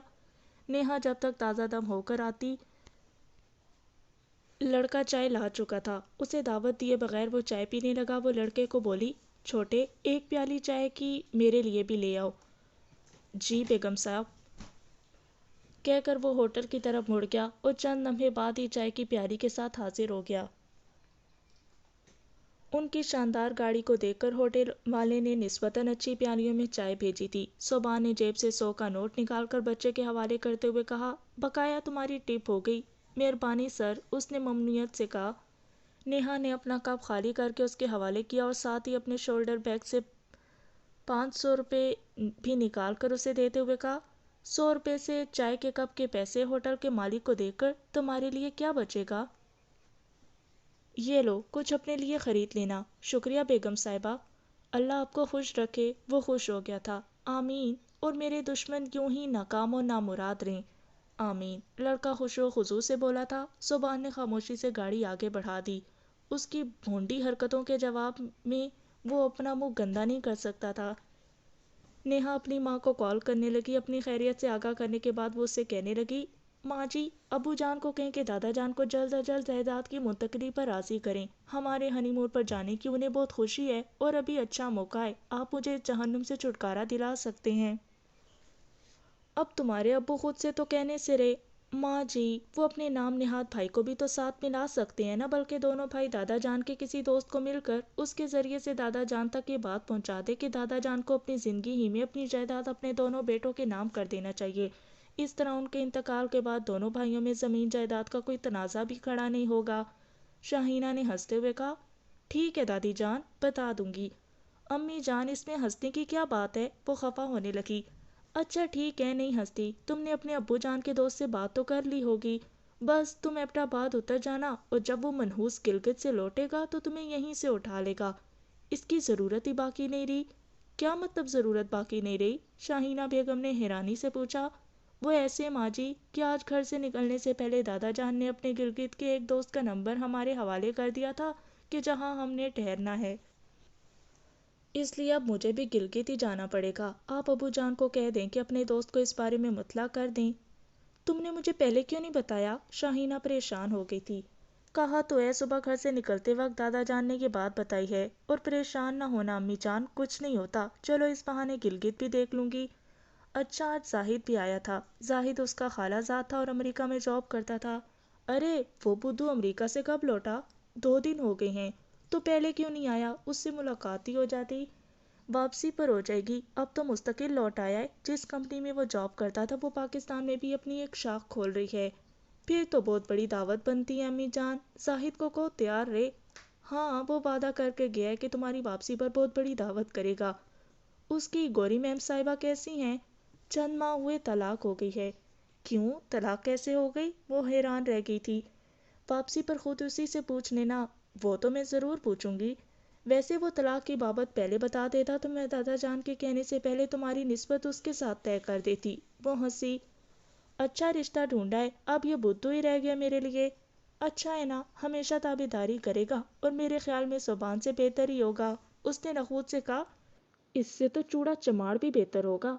نیہا جب تک تازہ دم ہو کر آتی لڑکا چائے لا چکا تھا. اسے دعوت دیے بغیر وہ چائے پینے لگا. وہ لڑکے کو بولی. چھوٹے، ایک پیالی چائے کی میرے لیے بھی لے آؤ. جی بیگم صاحب، کہہ کر وہ ہوٹل کی طرف مڑ گیا اور چند لمحے بعد ہی چائے کی پیالی کے ساتھ حاضر ہو گیا. ان کی شاندار گاڑی کو دیکھ کر ہوٹل والے نے نسبتاً اچھی پیالیوں میں چائے بھیجی تھی. سبحان نے جیب سے 100 کا نوٹ نکال کر بچے کے حوالے کرتے ہوئے کہا. بقایا تمہاری ٹپ ہو گئی. مہربانی سر، اس نے ممنونیت سے کہا. نیہا نے اپنا کپ خالی کر کے اس کے حوالے کیا اور ساتھ ہی اپنے شولڈر بیگ سے 500 روپے بھی نکال کر اسے دیتے ہوئے کہا. 100 روپے سے چائے کے کپ کے پیسے. ہوٹل کے مالک کو دیکھ کر. تمہارے لیے کیا بچے گا؟ یہ لو، کچھ اپنے لیے خرید لینا. شکریہ بیگم صاحبہ، اللہ آپ کو خوش رکھے. وہ خوش ہو گیا تھا. آمین. اور میرے دشمن یوں ہی ناکام و نامراد رہیں. آمین. لڑکا خوش و خضوع سے بولا تھا. سبحان نے خاموشی سے گاڑی آگے بڑھا دی. اس کی بھونڈی حرکتوں کے جواب میں وہ اپنا منہ گندا نہیں کر سکتا تھا. نیہا اپنی ماں کو کال کرنے لگی. اپنی خیریت سے آگاہ کرنے کے بعد وہ اس سے کہنے لگی. ماں جی، ابو جان کو کہیں کہ دادا جان کو جلد از جلد جائیداد کی منتقلی پر راضی کریں. ہمارے ہنی مون پر جانے کی انہیں بہت خوشی ہے اور ابھی اچھا موقع ہے. آپ مجھے اس جہنم سے چھٹکارا دلا سکتے ہیں. اب تمہارے ابو خود سے تو کہنے سے رہے. ماں جی، وہ اپنے نام نہاد بھائی کو بھی تو ساتھ ملا سکتے ہیں نا. بلکہ دونوں بھائی دادا جان کے کسی دوست کو مل کر اس کے ذریعے سے دادا جان تک یہ بات پہنچا دے کہ دادا جان کو اپنی زندگی ہی میں اپنی جائیداد اپنے دونوں بیٹوں کے نام کر دینا چاہیے. اس طرح ان کے انتقال کے بعد دونوں بھائیوں میں زمین جائیداد کا کوئی تنازع بھی کھڑا نہیں ہوگا. شاہینہ نے ہنستے ہوئے کہا. ٹھیک ہے دادی جان، بتا دوں گی. امی جان، اس میں ہنسنے کی کیا بات ہے؟ وہ خفا ہونے لگی. اچھا ٹھیک ہے، نہیں ہنستی، تم نے اپنے ابو جان کے دوست سے بات تو کر لی ہوگی، بس تم ایبٹ آباد اتر جانا اور جب وہ منحوس گلگت سے لوٹے گا تو تمہیں یہیں سے اٹھا لے گا، اس کی ضرورت ہی باقی نہیں رہی۔ کیا مطلب ضرورت باقی نہیں رہی؟ شاہینہ بیگم نے حیرانی سے پوچھا۔ وہ ایسے ماں جی کہ آج گھر سے نکلنے سے پہلے دادا جان نے اپنے گلگت کے ایک دوست کا نمبر ہمارے حوالے کر دیا تھا کہ جہاں ہم نے ٹھہرنا ہے، اس لیے اب مجھے بھی گلگت ہی جانا پڑے گا۔ آپ ابو جان کو کہہ دیں کہ اپنے دوست کو اس بارے میں مطلع کر دیں۔ تم نے مجھے پہلے کیوں نہیں بتایا؟ شاہینہ پریشان ہو گئی تھی۔ کہا تو ہے، صبح گھر سے نکلتے وقت دادا جان نے یہ بات بتائی ہے، اور پریشان نہ ہونا امی جان، کچھ نہیں ہوتا، چلو اس بہانے گلگت بھی دیکھ لوں گی۔ اچھا آج زاہد بھی آیا تھا؟ زاہد اس کا خالہ زاد تھا اور امریکہ میں جاب کرتا تھا۔ ارے وہ بدھو امریکہ سے کب لوٹا؟ 2 دن ہو گئے ہیں، تو پہلے کیوں نہیں آیا؟ اس سے ملاقات ہی ہو جاتی۔ واپسی پر ہو جائے گی، اب تو مستقل لوٹ آیا ہے، جس کمپنی میں وہ جاب کرتا تھا وہ پاکستان میں بھی اپنی ایک شاخ کھول رہی ہے۔ پھر تو بہت بڑی دعوت بنتی ہے امی جان، زاہد کو تیار رہے۔ ہاں وہ وعدہ کر کے گیا ہے کہ تمہاری واپسی پر بہت بڑی دعوت کرے گا۔ اس کی گوری میم صاحبہ کیسی ہیں؟ چند ماہ ہوئے طلاق ہو گئی ہے۔ کیوں طلاق کیسے ہو گئی؟ وہ حیران رہ گئی تھی۔ واپسی پر خود اسی سے پوچھ لینا، وہ تو میں ضرور پوچھوں گی۔ ویسے وہ طلاق کی بابت پہلے بتا دیتا تو میں دادا جان کے کہنے سے پہلے تمہاری نسبت اس کے ساتھ طے کر دیتی۔ وہ ہنسی۔ اچھا رشتہ ڈھونڈا ہے، اب یہ بدھو ہی رہ گیا میرے لیے۔ اچھا ہے نا، ہمیشہ تابعداری کرے گا اور میرے خیال میں زبان سے بہتر ہی ہوگا۔ اس نے نخوت سے کہا۔ اس سے تو چوڑا چماڑ بھی بہتر ہوگا۔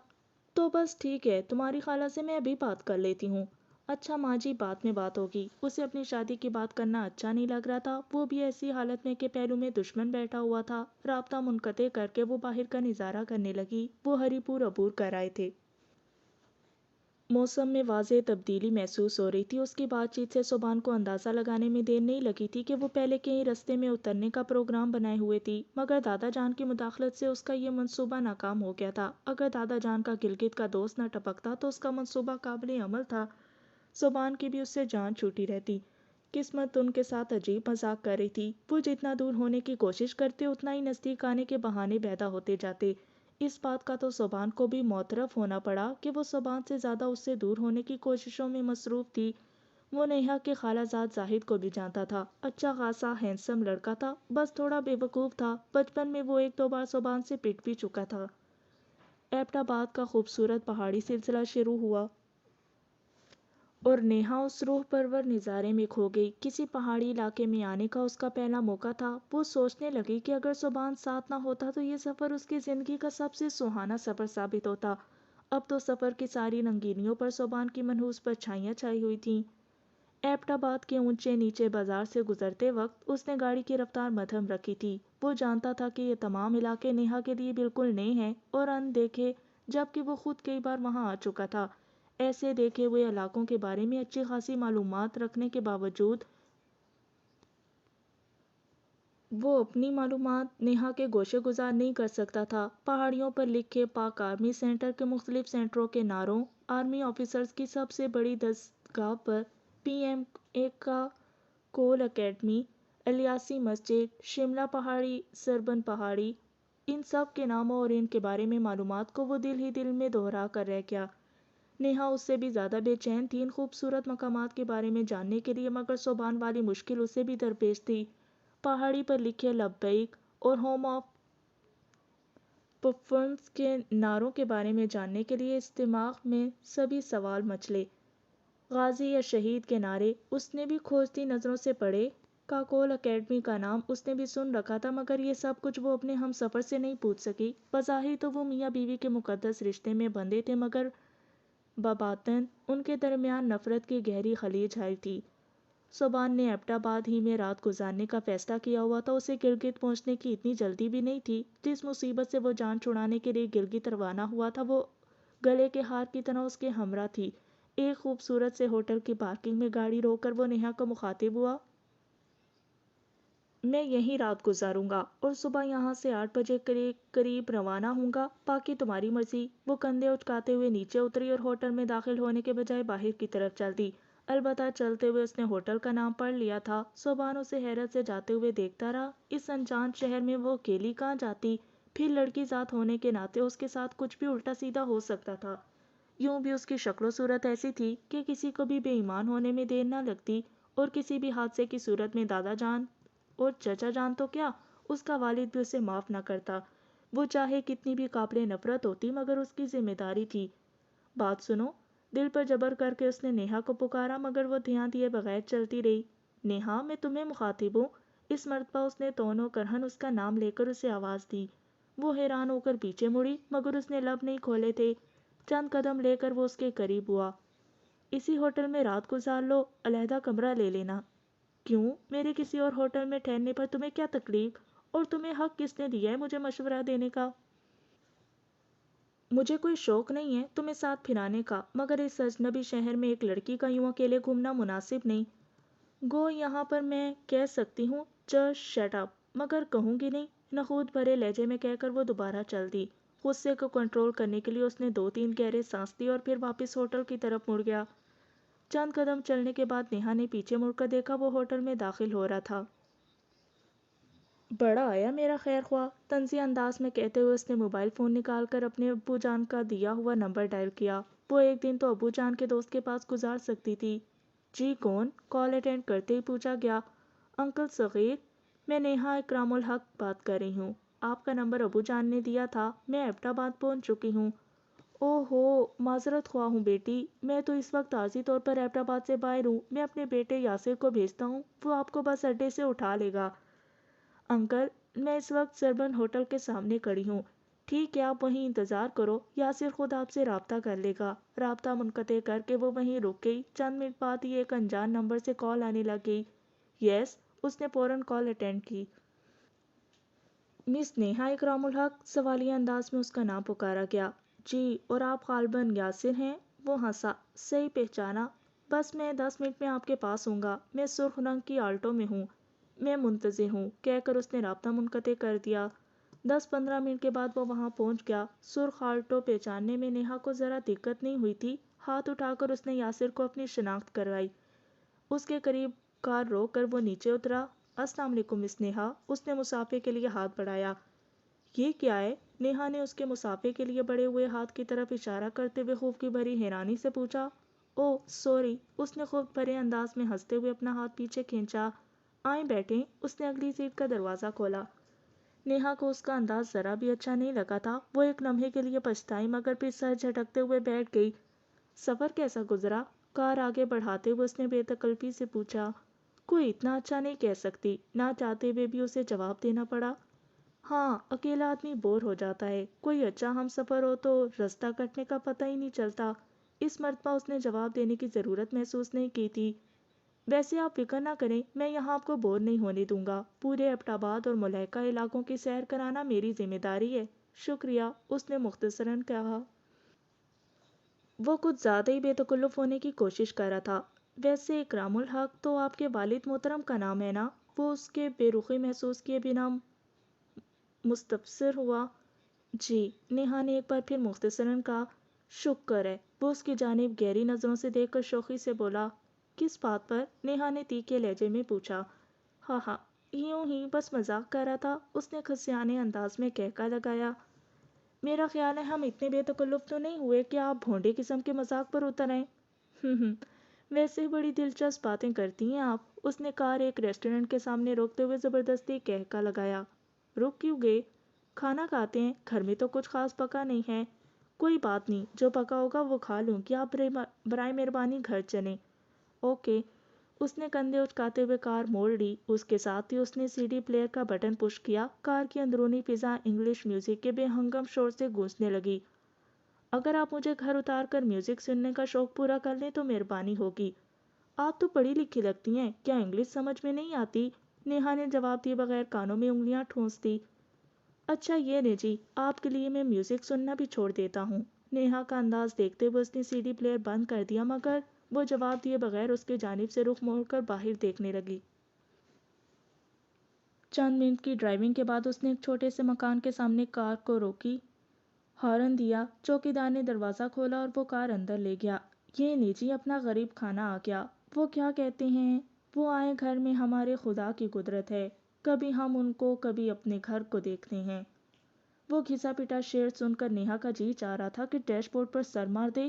تو بس ٹھیک ہے، تمہاری خالہ سے میں ابھی بات کر لیتی ہوں۔ اچھا ماں جی، بات میں بات ہوگی۔ اسے اپنی شادی کی بات کرنا اچھا نہیں لگ رہا تھا، وہ بھی ایسی حالت میں کہ پہلو میں دشمن بیٹھا ہوا تھا۔ رابطہ منقطع کر کے وہ باہر کا نظارہ کرنے لگی۔ وہ ہری پور عبور کر آئے تھے۔ موسم میں واضح تبدیلی محسوس ہو رہی تھی۔ اس کی بات چیت سے صبحان کو اندازہ لگانے میں دیر نہیں لگی تھی کہ وہ پہلے کہیں رستے میں اترنے کا پروگرام بنائے ہوئے تھی، مگر دادا جان کی مداخلت سے اس کا یہ منصوبہ ناکام ہو گیا تھا۔ اگر دادا جان کا گلگت کا دوست نہ ٹپکتا تو اس کا منصوبہ قابل عمل تھا۔ صبحان کی بھی اس سے جان چھوٹی رہتی۔ قسمت ان کے ساتھ عجیب مذاق کر رہی تھی۔ وہ جتنا دور ہونے کی کوشش کرتے اتنا ہی نزدیک آنے کے بہانے پیدا ہوتے جاتے۔ اس بات کا تو صبحان کو بھی معترف ہونا پڑا کہ وہ صبحان سے زیادہ اس سے دور ہونے کی کوششوں میں مصروف تھی۔ وہ نیہا کے خالہ زاد زاہد کو بھی جانتا تھا۔ اچھا خاصا ہینڈسم لڑکا تھا، بس تھوڑا بے وقوف تھا۔ بچپن میں وہ 1-2 بار صبحان سے پٹ بھی چکا تھا۔ ایبٹ آباد کا خوبصورت پہاڑی سلسلہ شروع ہوا اور نیہا اس روح پرور نظارے میں کھو گئی۔ کسی پہاڑی علاقے میں آنے کا اس کا پہلا موقع تھا۔ وہ سوچنے لگی کہ اگر صبحان ساتھ نہ ہوتا تو یہ سفر اس کی زندگی کا سب سے سہانا سفر ثابت ہوتا۔ اب تو سفر کی ساری رنگینیوں پر صبحان کی منحوس پرچھائیاں چھائی ہوئی تھیں۔ ایبٹ آباد کے اونچے نیچے بازار سے گزرتے وقت اس نے گاڑی کی رفتار مدھم رکھی تھی۔ وہ جانتا تھا کہ یہ تمام علاقے نیہا کے لیے بالکل نئے ہیں اور ان دیکھے، جبکہ وہ خود کئی بار وہاں آ چکا تھا۔ ایسے دیکھے ہوئے علاقوں کے بارے میں اچھی خاصی معلومات رکھنے کے باوجود وہ اپنی معلومات نیہا کے گوشے گزار نہیں کر سکتا تھا۔ پہاڑیوں پر لکھے پاک آرمی سینٹر کے مختلف سینٹروں کے نعروں، آرمی آفیسرز کی سب سے بڑی دستگاہ پر، PMA کا کول اکیڈمی، الیاسی مسجد، شملہ پہاڑی، سربن پہاڑی، ان سب کے ناموں اور ان کے بارے میں معلومات کو وہ دل ہی دل میں دہرا کر رہ گیا۔ نیہا اس سے بھی زیادہ بے چین تھی ان خوبصورت مقامات کے بارے میں جاننے کے لیے، مگر صبحان والی مشکل اسے بھی درپیش تھی۔ پہاڑی پر لکھے لبیک اور ہوم آف پرفرنس کے نعروں کے بارے میں جاننے کے لیے اس دماغ میں سبھی سوال مچلے۔ غازی یا شہید کے نعرے اس نے بھی کھوجتی نظروں سے پڑھے۔ کاکول اکیڈمی کا نام اس نے بھی سن رکھا تھا، مگر یہ سب کچھ وہ اپنے ہم سفر سے نہیں پوچھ سکی۔ بظاہر تو وہ میاں بیوی کے مقدس رشتے میں بندھے تھے، مگر بباطن ان کے درمیان نفرت کی گہری خلیج چھائی تھی۔ صبحان نے ایبٹ آباد ہی میں رات گزارنے کا فیصلہ کیا ہوا تھا۔ اسے گلگت پہنچنے کی اتنی جلدی بھی نہیں تھی۔ جس مصیبت سے وہ جان چھڑانے کے لیے گلگت روانہ ہوا تھا وہ گلے کے ہار کی طرح اس کے ہمراہ تھی۔ ایک خوبصورت سے ہوٹل کی پارکنگ میں گاڑی روک کر وہ نیہا کو مخاطب ہوا۔ میں یہیں رات گزاروں گا اور صبح یہاں سے 8 بجے کے قریب روانہ ہوں گا، باقی تمہاری مرضی۔ وہ کندھے اٹکاتے ہوئے نیچے اتری اور ہوٹل میں داخل ہونے کے بجائے باہر کی طرف چل دی۔ البتہ چلتے ہوئے اس نے ہوٹل کا نام پڑھ لیا تھا۔ صبحان اسے حیرت سے جاتے ہوئے دیکھتا رہا۔ اس انجان شہر میں وہ اکیلی کہاں جاتی؟ پھر لڑکی ذات ہونے کے ناطے اس کے ساتھ کچھ بھی الٹا سیدھا ہو سکتا تھا۔ یوں بھی اس کی شکل و صورت ایسی تھی کہ کسی کو بھی بے ایمان ہونے میں دیر نہ لگتی، اور کسی بھی حادثے کی صورت میں دادا جان اور چچا جان تو کیا، اس کا والد بھی اسے معاف نہ کرتا، وہ چاہے کتنی بھی قابل نفرت ہوتی مگر اس کی ذمہ داری تھی۔ بات سنو، دل پر جبر کر کے اس نے نیہا کو پکارا مگر وہ دھیان دیے بغیر چلتی رہی۔ نیہا، میں تمہیں مخاطب ہوں۔ اس مرتبہ اس نے تون کرہن اس کا نام لے کر اسے آواز دی۔ وہ حیران ہو کر پیچھے مڑی مگر اس نے لب نہیں کھولے تھے۔ چند قدم لے کر وہ اس کے قریب ہوا۔ اسی ہوٹل میں رات گزار لو، علیحدہ کمرہ لے لینا۔ کیوں؟ میرے کسی اور ہوٹل میں ٹھہرنے پر تمہیں کیا تکلیف؟ اور تمہیں حق کس نے دیا ہے مجھے مشورہ دینے کا؟ مجھے کوئی شوق نہیں ہے تمہیں ساتھ پھرانے کا، مگر اس اجنبی شہر میں ایک لڑکی کا یوں اکیلے گھومنا مناسب نہیں۔ گو یہاں پر میں کہہ سکتی ہوں جسٹ شٹ اپ، مگر کہوں گی نہیں، نخوت بھرے لہجے میں کہہ کر وہ دوبارہ چل دی۔ غصے کو کنٹرول کرنے کے لیے اس نے 2-3 گہرے سانس لی اور پھر واپس ہوٹل کی طرف مڑ گیا۔ چند قدم چلنے کے بعد نیہا نے پیچھے مڑ کر دیکھا، وہ ہوٹل میں داخل ہو رہا تھا۔ بڑا آیا میرا خیر خواہ، طنزیہ انداز میں کہتے ہوئے اس نے موبائل فون نکال کر اپنے ابو جان کا دیا ہوا نمبر ڈائل کیا۔ وہ ایک دن تو ابو جان کے دوست کے پاس گزار سکتی تھی۔ جی کون؟ کال اٹینڈ کرتے ہی پوچھا گیا۔ انکل صغیر، میں نیہا اکرام الحق بات کر رہی ہوں، آپ کا نمبر ابو جان نے دیا تھا، میں ایبٹ آباد پہنچ چکی ہوں۔ اوہ ہو، معذرت خواہ ہوں بیٹی، میں تو اس وقت عارضی طور پر ایبٹ آباد سے باہر ہوں، میں اپنے بیٹے یاسر کو بھیجتا ہوں، وہ آپ کو بس اڈے سے اٹھا لے گا۔ انکل، میں اس وقت سربن ہوٹل کے سامنے کھڑی ہوں۔ ٹھیک ہے، آپ وہیں انتظار کرو، یاسر خود آپ سے رابطہ کر لے گا۔ رابطہ منقطع کر کے وہ وہیں رک گئی۔ چند منٹ بعد ہی ایک انجان نمبر سے کال آنے لگ گئی۔ یس، اس نے فوراً کال اٹینڈ کی۔ مس نیہا اکرام الحق، سوالیہ انداز میں اس کا نام پکارا گیا۔ جی، اور آپ غالباً یاسر ہیں؟ وہ ہنسا۔ صحیح پہچانا، بس میں 10 منٹ میں آپ کے پاس ہوں گا، میں سرخ رنگ کی آلٹو میں ہوں، میں منتظر ہوں، کہہ کر اس نے رابطہ منقطع کر دیا۔ 10-15 منٹ کے بعد وہ وہاں پہنچ گیا۔ سرخ آلٹو پہچاننے میں نیہا کو ذرا دقت نہیں ہوئی تھی۔ ہاتھ اٹھا کر اس نے یاسر کو اپنی شناخت کروائی۔ اس کے قریب کار روک کر وہ نیچے اترا۔ السلام علیکم مس نیہا، اس نے مسافے کے لیے ہاتھ بڑھایا۔ یہ کیا ہے؟ نیہا نے اس کے مسافے کے لیے بڑھے ہوئے ہاتھ کی طرف اشارہ کرتے ہوئے خوف کی بھری حیرانی سے پوچھا۔ اوہ سوری، اس نے خوف بھرے انداز میں ہنستے ہوئے اپنا ہاتھ پیچھے کھینچا۔ آئیں بیٹھیں، اس نے اگلی سیٹ کا دروازہ کھولا۔ نیہا کو اس کا انداز ذرا بھی اچھا نہیں لگا تھا۔ وہ ایک لمحے کے لیے پچھتائی مگر پھر سر جھٹکتے ہوئے بیٹھ گئی۔ سفر کیسا گزرا؟ کار آگے بڑھاتے ہوئے اس نے بے تکلفی سے پوچھا۔ کوئی اتنا اچھا نہیں کہہ سکتی، نہ چاہتے ہوئے بھی اسے جواب دینا پڑا۔ ہاں، اکیلا آدمی بور ہو جاتا ہے، کوئی اچھا ہم سفر ہو تو رستہ کٹنے کا پتہ ہی نہیں چلتا۔ اس مرتبہ اس نے جواب دینے کی ضرورت محسوس نہیں کی تھی۔ ویسے آپ فکر نہ کریں، میں یہاں آپ کو بور نہیں ہونے دوں گا، پورے ایبٹ آباد اور ملحقہ علاقوں کی سیر کرانا میری ذمہ داری ہے۔ شکریہ، اس نے مختصراً کہا۔ وہ کچھ زیادہ ہی بے تکلف ہونے کی کوشش کر رہا تھا۔ ویسے اکرام الحق تو آپ کے والد محترم کا نام ہے نا؟ وہ اس کے بے رخی محسوس کیے بنا مستفسر ہوا۔ جی، نیہا نے ایک بار پھر مختصراً کہا۔ شکر ہے، وہ اس کی جانب گہری نظروں سے دیکھ کر شوخی سے بولا۔ کس بات پر؟ نیہا نے تیکھے لہجے میں پوچھا۔ ہاں ہاں، یوں ہی بس مذاق کر رہا تھا، اس نے خسیانے انداز میں کہکا لگایا۔ میرا خیال ہے ہم اتنے بے تکلف تو نہیں ہوئے کہ آپ بھونڈے قسم کے مذاق پر اتر آئیں۔ ویسے بڑی دلچسپ باتیں کرتی ہیں آپ، اس نے کار ایک ریسٹورنٹ کے سامنے روکتے ہوئے زبردستی کہکا لگایا۔ رک کیوں گئے؟ کھانا کھاتے ہیں، گھر میں تو کچھ خاص پکا نہیں ہے۔ کوئی بات نہیں، جو پکا ہوگا وہ کھا لوں گی، آپ برائے مہربانی گھر چلیں۔ اوکے، اس نے کندھے اچکاتے ہوئے کار موڑ لی۔ اس کے ساتھ ہی اس نے سی ڈی پلیئر کا بٹن پش کیا۔ کار کی اندرونی فضا انگلش میوزک کے بے ہنگم شور سے گونجنے لگی۔ اگر آپ مجھے گھر اتار کر میوزک سننے کا شوق پورا کر لیں تو مہربانی ہوگی۔ آپ تو پڑھی لکھی لگتی ہیں، کیا انگلش سمجھ میں نہیں آتی؟ نیہا نے جواب دیے بغیر کانوں میں انگلیاں ٹھونس دی۔ اچھا یہ لیں جی، آپ کے لیے میں میوزک سننا بھی چھوڑ دیتا ہوں۔ نیہا کا انداز دیکھتے ہوئے اس نے سی ڈی پلیئر بند کر دیا مگر وہ جواب دیے بغیر اس کی جانب سے رخ موڑ کر باہر دیکھنے لگی۔ چند منٹ کی ڈرائیونگ کے بعد اس نے ایک چھوٹے سے مکان کے سامنے کار کو روکی، ہارن دیا، چوکیدار نے دروازہ کھولا اور وہ کار اندر لے گیا۔ یہ لیجیے اپنا غریب کھانا آ گیا۔ وہ کیا کہتے ہیں، وہ آئے گھر میں ہمارے خدا کی قدرت ہے، کبھی ہم ان کو کبھی اپنے گھر کو دیکھتے ہیں۔ وہ گھسا پٹا شعر سن کر نیہا کا جی چاہ رہا تھا کہ ڈیش بورڈ پر سر مار دے۔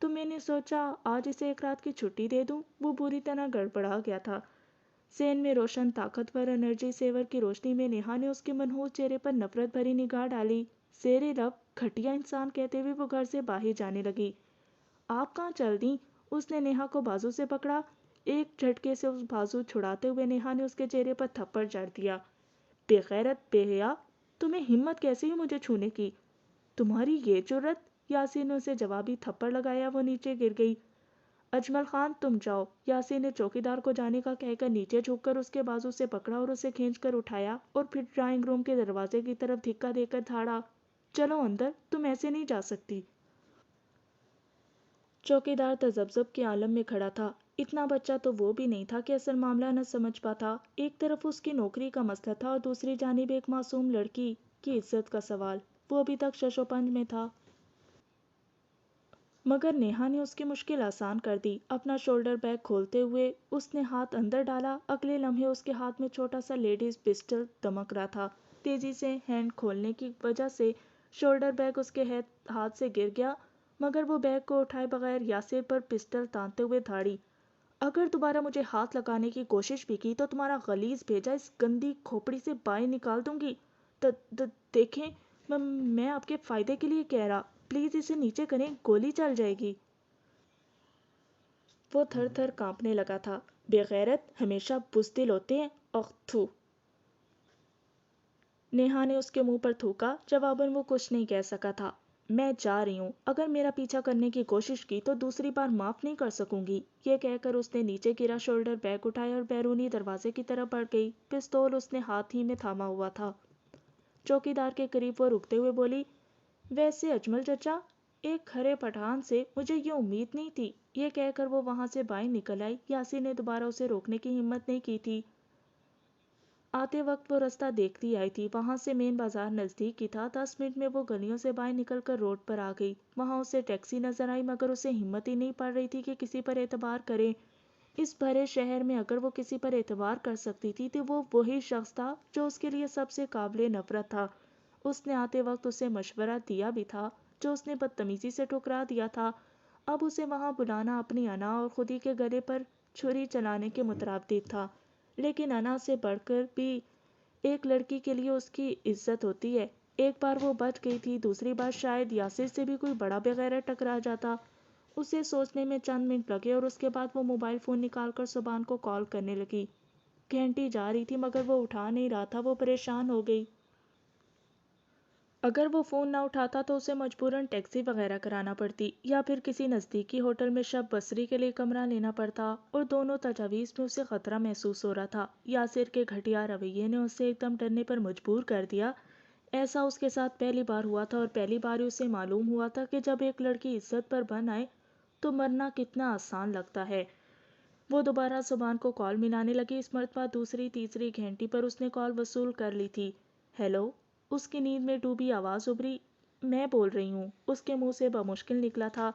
تو میں نے سوچا آج اسے ایک رات کی چھٹی دے دوں۔ وہ بری طرح گڑبڑا گیا تھا۔ سین میں روشن طاقتور انرجی سیور کی روشنی میں نیہا نے اس کے منحوس چہرے پر نفرت بھری نگاہ ڈالی۔ زیر لب گھٹیا انسان کہتے ہوئے وہ گھر سے باہر جانے لگی۔ آپ کہاں چل دیں؟ اس نے نیہا کو بازو سے پکڑا۔ ایک جھٹکے سے اس بازو چھڑاتے ہوئے نیہا نے اس کے چہرے پر تھپڑ جڑ دیا۔ بے غیرت، بے حیا، تمہیں ہمت کیسے ہوئی مجھے چھونے کی؟ تمہاری یہ جرت؟ یاسین نے اسے جوابی تھپڑ لگایا۔ وہ نیچے گر گئی۔ اجمل خان تم جاؤ، یاسین نے چوکی دار کو جانے کا کہہ کر نیچے جھک کر اس کے بازو سے پکڑا اور اسے کھینچ کر اٹھایا اور پھر ڈرائنگ روم کے دروازے کی طرف دھکا دے کر دھاڑا، چلو اندر، تم ایسے نہیں جا سکتی۔ چوکی دار تذبذب کے عالم میں کھڑا تھا۔ اتنا بچہ تو وہ بھی نہیں تھا کہ اصل معاملہ نہ سمجھ پاتا۔ ایک طرف اس کی نوکری کا مسئلہ تھا اور دوسری جانب ایک معصوم لڑکی کی عزت کا سوال۔ وہ ابھی تک شش و پنج میں تھا۔ مگر نیہا نے اس کی مشکل آسان کر دی۔ اپنا شولڈر بیگ کھولتے ہوئے اس نے ہاتھ اندر ڈالا۔ اگلے لمحے اس کے ہاتھ میں چھوٹا سا لیڈیز پسٹل دمک رہا تھا۔ تیزی سے ہینڈ کھولنے کی وجہ سے شولڈر بیگ اس کے ہاتھ سے گر گیا، مگر وہ بیگ کو اٹھائے بغیر یاسر پر پسٹل تانتے ہوئے دھاڑی، اگر دوبارہ مجھے ہاتھ لگانے کی کوشش بھی کی تو تمہارا غلیظ بھیجا اس گندی کھوپڑی سے باہر نکال دوں گی۔ دیکھیں، میں آپ کے فائدے کے لیے کہہ رہا، پلیز اسے نیچے کریں، گولی چل جائے گی۔ وہ تھر تھر کانپنے لگا تھا۔ بے غیرت ہمیشہ بزدل ہوتے ہیں، اخ تھو۔ نیہا نے اس کے منہ پر تھوکا۔ جواباً وہ کچھ نہیں کہہ سکا تھا۔ میں جا رہی ہوں، اگر میرا پیچھا کرنے کی کوشش کی تو دوسری بار معاف نہیں کر سکوں گی۔ یہ کہہ کر اس نے نیچے گرا شولڈر بیگ اٹھایا اور بیرونی دروازے کی طرف بڑھ گئی۔ پستول اس نے ہاتھ ہی میں تھاما ہوا تھا۔ چوکی دار کے قریب وہ رکتے ہوئے بولی، ویسے اجمل چچا، ایک کھرے پٹھان سے مجھے یہ امید نہیں تھی۔ یہ کہہ کر وہ وہاں سے باہر نکل آئی۔ یاسر نے دوبارہ اسے روکنے کی ہمت نہیں کی تھی۔ آتے وقت وہ رستہ دیکھتی آئی تھی۔ وہاں سے مین بازار نزدیک ہی تھا۔ 10 منٹ میں وہ گلیوں سے باہر نکل کر روڈ پر آ گئی۔ وہاں اسے ٹیکسی نظر آئی، مگر اسے ہمت ہی نہیں پڑ رہی تھی کہ کسی پر اعتبار کرے۔ اس بھرے شہر میں اگر وہ کسی پر اعتبار کر سکتی تھی تو وہ وہی شخص تھا جو اس کے لیے سب سے قابل نفرت تھا۔ اس نے آتے وقت اسے مشورہ دیا بھی تھا جو اس نے بدتمیزی سے ٹھکرا دیا تھا۔ اب اسے وہاں بلانا اپنی انا اور خودی کے گلے پر چھری چلانے کے مترادف تھا۔ لیکن انا سے بڑھ کر بھی ایک لڑکی کے لیے اس کی عزت ہوتی ہے۔ ایک بار وہ بچ گئی تھی، دوسری بار شاید یاسر سے بھی کوئی بڑا بغیرت ٹکرا جاتا۔ اسے سوچنے میں چند منٹ لگے اور اس کے بعد وہ موبائل فون نکال کر سبحان کو کال کرنے لگی۔ گھنٹی جا رہی تھی مگر وہ اٹھا نہیں رہا تھا۔ وہ پریشان ہو گئی۔ اگر وہ فون نہ اٹھاتا تو اسے مجبوراً ٹیکسی وغیرہ کرانا پڑتی یا پھر کسی نزدیکی ہوٹل میں شب بسری کے لیے کمرہ لینا پڑتا، اور دونوں تجاویز میں اسے خطرہ محسوس ہو رہا تھا۔ یاسر کے گھٹیا رویے نے اسے ایک دم ڈرنے پر مجبور کر دیا۔ ایسا اس کے ساتھ پہلی بار ہوا تھا اور پہلی بار ہی اسے معلوم ہوا تھا کہ جب ایک لڑکی عزت پر بن آئے تو مرنا کتنا آسان لگتا ہے۔ وہ دوبارہ سبحان کو کال ملانے لگی۔ اس مرتبہ دوسری تیسری گھنٹی پر اس نے کال وصول کر لی تھی۔ ہیلو، اس کی نیند میں ڈوبی آواز ابھری۔ میں بول رہی ہوں، اس کے منہ سے بمشکل نکلا تھا۔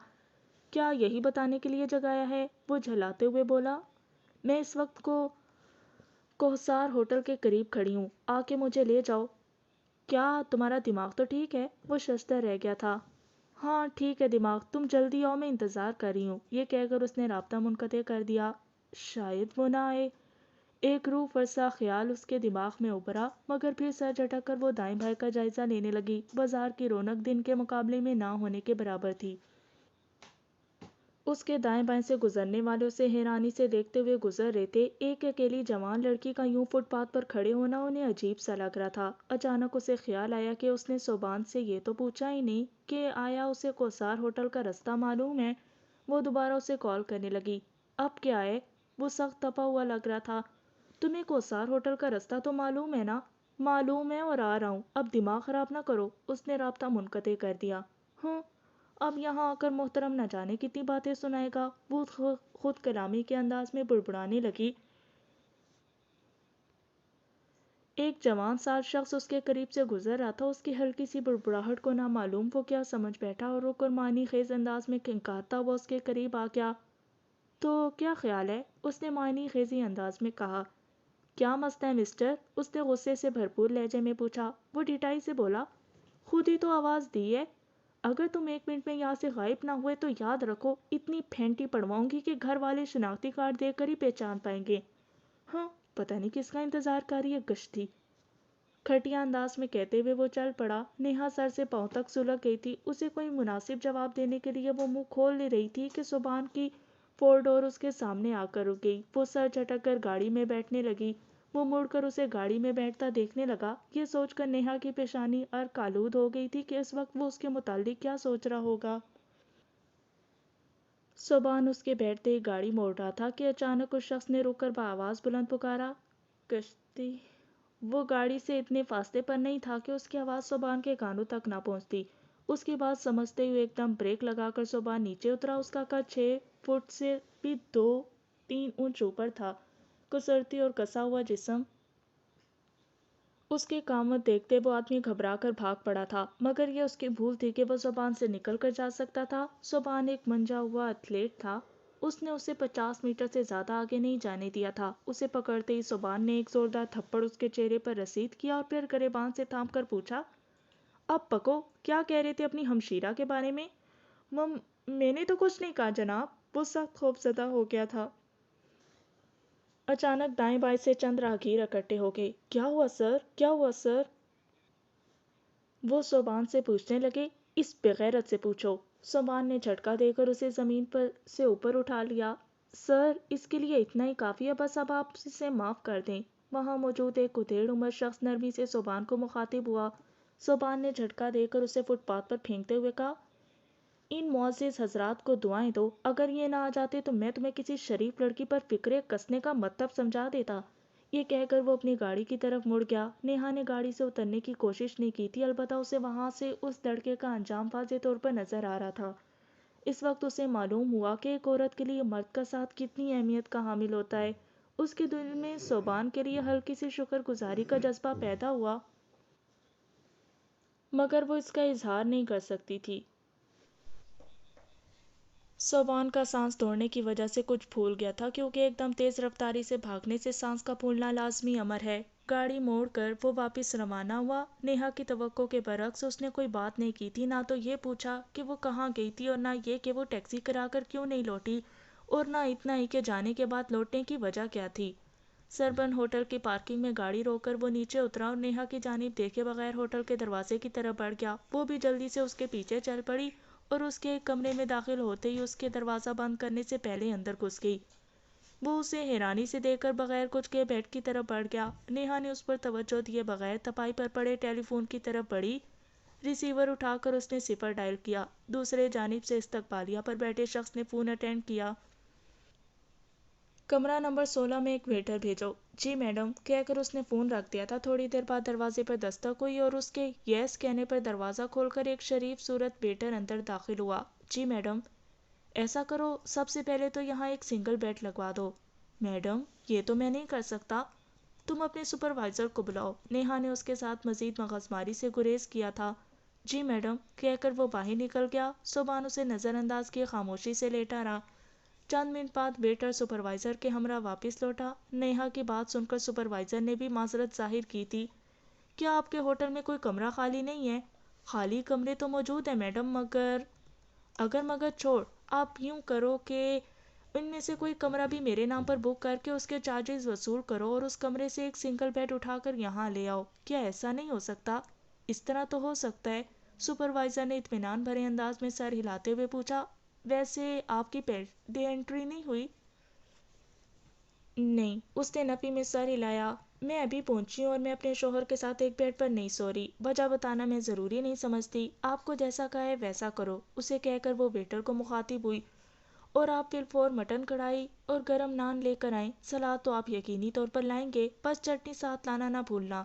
کیا یہی بتانے کے لیے جگایا ہے؟ وہ جھلاتے ہوئے بولا۔ میں اس وقت کوہسار ہوٹل کے قریب کھڑی ہوں، آ کے مجھے لے جاؤ۔ کیا تمہارا دماغ تو ٹھیک ہے؟ وہ ششدر رہ گیا تھا۔ ہاں ٹھیک ہے دماغ، تم جلدی آؤ، میں انتظار کر رہی ہوں۔ یہ کہہ کر اس نے رابطہ منقطع کر دیا۔ شاید وہ نہ آئے۔ ایک روح فرسا خیال اس کے دماغ میں ابھرا، مگر پھر سر جھٹک کر وہ دائیں بائیں کا جائزہ لینے لگی۔ بازار کی رونق دن کے مقابلے میں نہ ہونے کے برابر تھی۔ اس کے دائیں بائیں سے گزرنے والے اسے حیرانی سے دیکھتے ہوئے گزر رہے تھے۔ ایک اکیلی جوان لڑکی کا یوں فٹ پاتھ پر کھڑے ہونا انہیں عجیب سا لگ رہا تھا۔ اچانک اسے خیال آیا کہ اس نے صوبان سے یہ تو پوچھا ہی نہیں کہ آیا اسے کوثر ہوٹل کا رستہ معلوم ہے۔ وہ دوبارہ اسے کال کرنے لگی۔ اب کیا ہے؟ وہ سخت تپا ہوا لگ رہا تھا۔ تمہیں کوثر ہوٹل کا رستہ تو معلوم ہے نا؟ معلوم ہے اور آ رہا ہوں، اب دماغ خراب نہ کرو۔ اس نے رابطہ منقطع کر دیا۔ ہوں، اب یہاں آ کر محترم نہ جانے کتنی باتیں سنائے گا۔ وہ خود کلامی کے انداز میں بڑبڑانے لگی۔ ایک جوان سال شخص اس کے قریب سے گزر رہا تھا۔ اس کی ہلکی سی بڑبڑاہٹ کو نہ معلوم وہ کیا سمجھ بیٹھا اور رک کر معنی خیز انداز میں کھنکارتا ہوا اس کے قریب آ گیا۔ تو کیا خیال ہے؟ اس نے معنی خیزی انداز میں کہا۔ کیا مسئلہ ہے مسٹر؟ اس نے غصے سے بھرپور لہجے میں پوچھا۔ وہ ڈٹائی سے بولا، خود ہی تو آواز دی ہے۔ اگر تم 1 منٹ میں یہاں سے غائب نہ ہوئے تو یاد رکھو اتنی پھینٹی پڑواؤں گی کہ گھر والے شناختی کارڈ دیکھ کر ہی پہچان پائیں گے۔ ہاں، پتہ نہیں کس کا انتظار کر رہی ہے گشتی، کھٹیا انداز میں کہتے ہوئے وہ چل پڑا۔ نیہا سر سے پاؤں تک سلگ گئی تھی، اسے کوئی مناسب جواب دینے کے لیے وہ منہ کھول لے رہی تھی کہ سبحان کی 4 ڈور اس کے سامنے آ کر رک گئی۔ وہ سر جھٹک کر گاڑی میں بیٹھنے لگی۔ وہ مڑ کر اسے گاڑی میں بیٹھتا دیکھنے لگا۔ یہ سوچ کر نیہا کی پیشانی ارک آلود ہو گئی تھی کہ اس وقت وہ اس کے متعلق کیا سوچ رہا ہوگا۔ سبحان اس کے بیٹھتے ہی گاڑی موڑ رہا تھا کہ اچانک اس شخص نے رک کر بآواز بلند پکارا، کشتی۔ وہ گاڑی سے اتنے فاصلے پر نہیں تھا کہ اس کی آواز سبحان کے کانوں تک نہ پہنچتی۔ اس کی بات سمجھتے ہوئے ایک دم بریک لگا کر سبحان نیچے اترا۔ اس کا قد 6 فٹ سے بھی 2-3 انچ اوپر تھا، کسرتی اور کسا ہوا جسم۔ اس کے قامت دیکھتے وہ آدمی گھبرا کر بھاگ پڑا تھا، مگر یہ اس کی بھول تھی کہ وہ سبحان سے نکل کر جا سکتا تھا۔ سبحان ایک منجا ہوا ایتھلیٹ تھا، اس نے اسے 50 میٹر سے زیادہ آگے نہیں جانے دیا تھا۔ اسے پکڑتے ہی سبحان نے ایک زوردار تھپڑ اس کے چہرے پر رسید کیا اور پھر گریبان سے تھام کر پوچھا، اب پکو، کیا کہہ رہے تھے اپنی ہمشیرہ کے بارے میں؟ میں نے تو کچھ نہیں کہا جناب۔ وہ سخت خوفزدہ ہو گیا تھا۔ اچانک دائیں بائیں سے چند راہگیر اکٹھے ہو گئے۔ کیا ہوا سر؟ کیا ہوا سر؟ وہ سبحان سے پوچھنے لگے۔ اس بغیرت سے پوچھو۔ سبحان نے جھٹکا دے کر اسے زمین پر سے اوپر اٹھا لیا۔ سر، اس کے لیے اتنا ہی کافی ہے، بس اب آپ اسے معاف کر دیں۔ وہاں موجود ایک ادھیڑ عمر شخص نرمی سے سبحان کو مخاطب ہوا۔ سبحان نے جھٹکا دے کر اسے فٹ پاتھ پر پھینکتے ہوئے کہا، ان معزز حضرات کو دعائیں دو، اگر یہ نہ آ جاتے تو میں تمہیں کسی شریف لڑکی پر فکرے کسنے کا مطلب سمجھا دیتا۔ یہ کہہ کر وہ اپنی گاڑی کی طرف مڑ گیا۔ نیہا نے گاڑی سے اترنے کی کوشش نہیں کی تھی، البتہ اسے وہاں سے اس لڑکے کا انجام واضح طور پر نظر آ رہا تھا۔ اس وقت اسے معلوم ہوا کہ ایک عورت کے لیے مرد کا ساتھ کتنی اہمیت کا حامل ہوتا ہے۔ اس کے دل میں سبحان کے لیے ہلکی سی شکر گزاری کا جذبہ پیدا ہوا، مگر وہ اس کا اظہار نہیں کر سکتی تھی۔ سبحان کا سانس توڑنے کی وجہ سے کچھ بھول گیا تھا، کیونکہ ایک دم تیز رفتاری سے بھاگنے سے سانس کا پھولنا لازمی امر ہے۔ گاڑی موڑ کر وہ واپس روانہ ہوا۔ نیہا کی توقع کے برعکس اس نے کوئی بات نہیں کی تھی، نہ تو یہ پوچھا کہ وہ کہاں گئی تھی، اور نہ یہ کہ وہ ٹیکسی کرا کر کیوں نہیں لوٹی، اور نہ اتنا ہی کہ جانے کے بعد لوٹنے کی وجہ کیا تھی۔ سربن ہوٹل کی پارکنگ میں گاڑی روک کر وہ نیچے اترا اور نیہا کی جانب دیکھے بغیر ہوٹل کے دروازے کی طرف بڑھ گیا۔ وہ بھی جلدی سے اس کے پیچھے چل پڑی اور اس کے ایک کمرے میں داخل ہوتے ہی اس کے دروازہ بند کرنے سے پہلے اندر گھس گئی۔ وہ اسے حیرانی سے دیکھ کر بغیر کچھ کہے بیڈ کی طرف بڑھ گیا۔ نیہا نے اس پر توجہ دیے بغیر تپائی پر پڑے ٹیلی فون کی طرف بڑھی۔ ریسیور اٹھا کر اس نے 0 ڈائل کیا۔ دوسرے جانب سے استقبالیہ پر بیٹھے شخص نے فون اٹینڈ کیا۔ کمرہ نمبر 16 میں ایک ویٹر بھیجو۔ جی میڈم، کہہ کر اس نے فون رکھ دیا تھا۔ تھوڑی دیر بعد دروازے پر دستک ہوئی اور اس کے یس کہنے پر دروازہ کھول کر ایک شریف صورت ویٹر اندر داخل ہوا۔ جی میڈم، ایسا کرو، سب سے پہلے تو یہاں ایک سنگل بیڈ لگوا دو۔ میڈم، یہ تو میں نہیں کر سکتا، تم اپنے سپروائزر کو بلاؤ۔ نیہا نے اس کے ساتھ مزید مغز ماری سے گریز کیا تھا۔ جی میڈم، کہہ کر وہ باہر نکل گیا۔ سبحان اسے نظر انداز کیے خاموشی سے لیٹا رہا۔ چند منٹ بعد ویٹر سپروائزر کے ہمراہ واپس لوٹا۔ نیہا کی بات سن کر سپروائزر نے بھی معذرت ظاہر کی تھی۔ کیا آپ کے ہوٹل میں کوئی کمرہ خالی نہیں ہے؟ خالی کمرے تو موجود ہیں میڈم، مگر چھوڑ، آپ یوں کرو کہ ان میں سے کوئی کمرہ بھی میرے نام پر بک کر کے اس کے چارجز وصول کرو اور اس کمرے سے ایک سنگل بیڈ اٹھا کر یہاں لے آؤ۔ کیا ایسا نہیں ہو سکتا؟ اس طرح تو ہو سکتا ہے، سپروائزر نے اطمینان بھرے انداز میں سر ہلاتے ہوئے پوچھا۔ ویسے آپ کی پہلے انٹری نہیں ہوئی؟ نہیں، اس نے نفی میں سر ہلایا۔ میں ابھی پہنچی ہوں اور میں اپنے شوہر کے ساتھ ایک بیڈ پر نہیں سو رہی۔ وجہ بتانا میں ضروری نہیں سمجھتی، آپ کو جیسا کہا ہے ویسا کرو۔ اسے کہہ کر وہ ویٹر کو مخاطب ہوئی، اور آپ بالفور مٹن کڑھائی اور گرم نان لے کر آئیں۔ سلاد تو آپ یقینی طور پر لائیں گے، بس چٹنی ساتھ لانا نہ بھولنا۔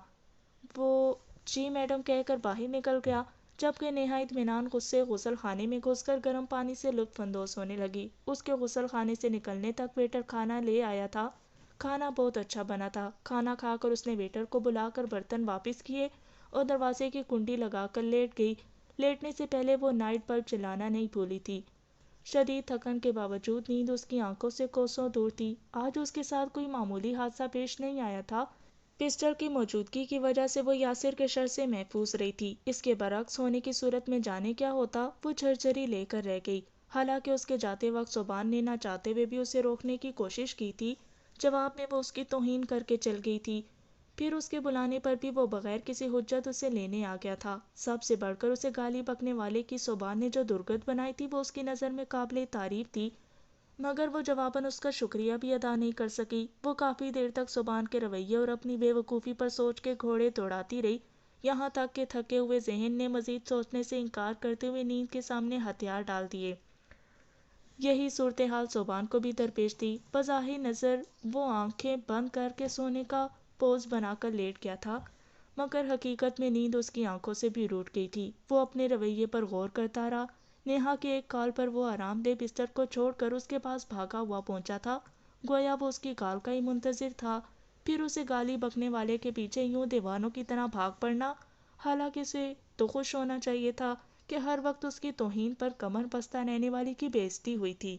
وہ جی میڈم کہہ کر باہر نکل گیا، جبکہ نیہا اطمینان غصے غسل خانے میں گھس کر گرم پانی سے لطف اندوز ہونے لگی۔ اس کے غسل خانے سے نکلنے تک ویٹر کھانا لے آیا تھا۔ کھانا بہت اچھا بنا تھا۔ کھانا کھا کر اس نے ویٹر کو بلا کر برتن واپس کیے اور دروازے کی کنڈی لگا کر لیٹ گئی۔ لیٹنے سے پہلے وہ نائٹ بلب جلانا نہیں بھولی تھی۔ شدید تھکن کے باوجود نیند اس کی آنکھوں سے کوسوں دور تھی۔ آج اس کے ساتھ کوئی معمولی حادثہ پیش نہیں آیا تھا۔ پسٹل کی موجودگی کی وجہ سے وہ یاسر کے شر سے محفوظ رہی تھی۔ اس کے برعکس ہونے کی صورت میں جانے کیا ہوتا، وہ جھرجھری لے کر رہ گئی۔ حالانکہ اس کے جاتے وقت صوبان نے نہ چاہتے ہوئے بھی اسے روکنے کی کوشش کی تھی، جواب میں وہ اس کی توہین کر کے چل گئی تھی۔ پھر اس کے بلانے پر بھی وہ بغیر کسی حجت اسے لینے آ گیا تھا۔ سب سے بڑھ کر اسے گالی بکنے والے کی صوبان نے جو درگت بنائی تھی وہ اس کی نظر میں قابل تعریف تھی، مگر وہ جواباً اس کا شکریہ بھی ادا نہیں کر سکی۔ وہ کافی دیر تک صوبان کے رویے اور اپنی بے وقوفی پر سوچ کے گھوڑے دوڑاتی رہی، یہاں تک کہ تھکے ہوئے ذہن نے مزید سوچنے سے انکار کرتے ہوئے نیند کے سامنے ہتھیار ڈال دیے۔ یہی صورتحال صوبان کو بھی درپیش تھی۔ بظاہر نظر وہ آنکھیں بند کر کے سونے کا پوز بنا کر لیٹ گیا تھا، مگر حقیقت میں نیند اس کی آنکھوں سے بھی روٹھ گئی تھی۔ وہ اپنے رویے پر غور کرتا رہا۔ نیہا کے ایک کال پر وہ آرام دہ بستر کو چھوڑ کر اس کے پاس بھاگا ہوا پہنچا تھا، گویا وہ اس کی کال کا ہی منتظر تھا۔ پھر اسے گالی بکنے والے کے پیچھے یوں دیوانوں کی طرح بھاگ پڑنا، حالانکہ اسے تو خوش ہونا چاہیے تھا کہ ہر وقت اس کی توہین پر کمر بستہ رہنے والی کی بے عزتی ہوئی تھی۔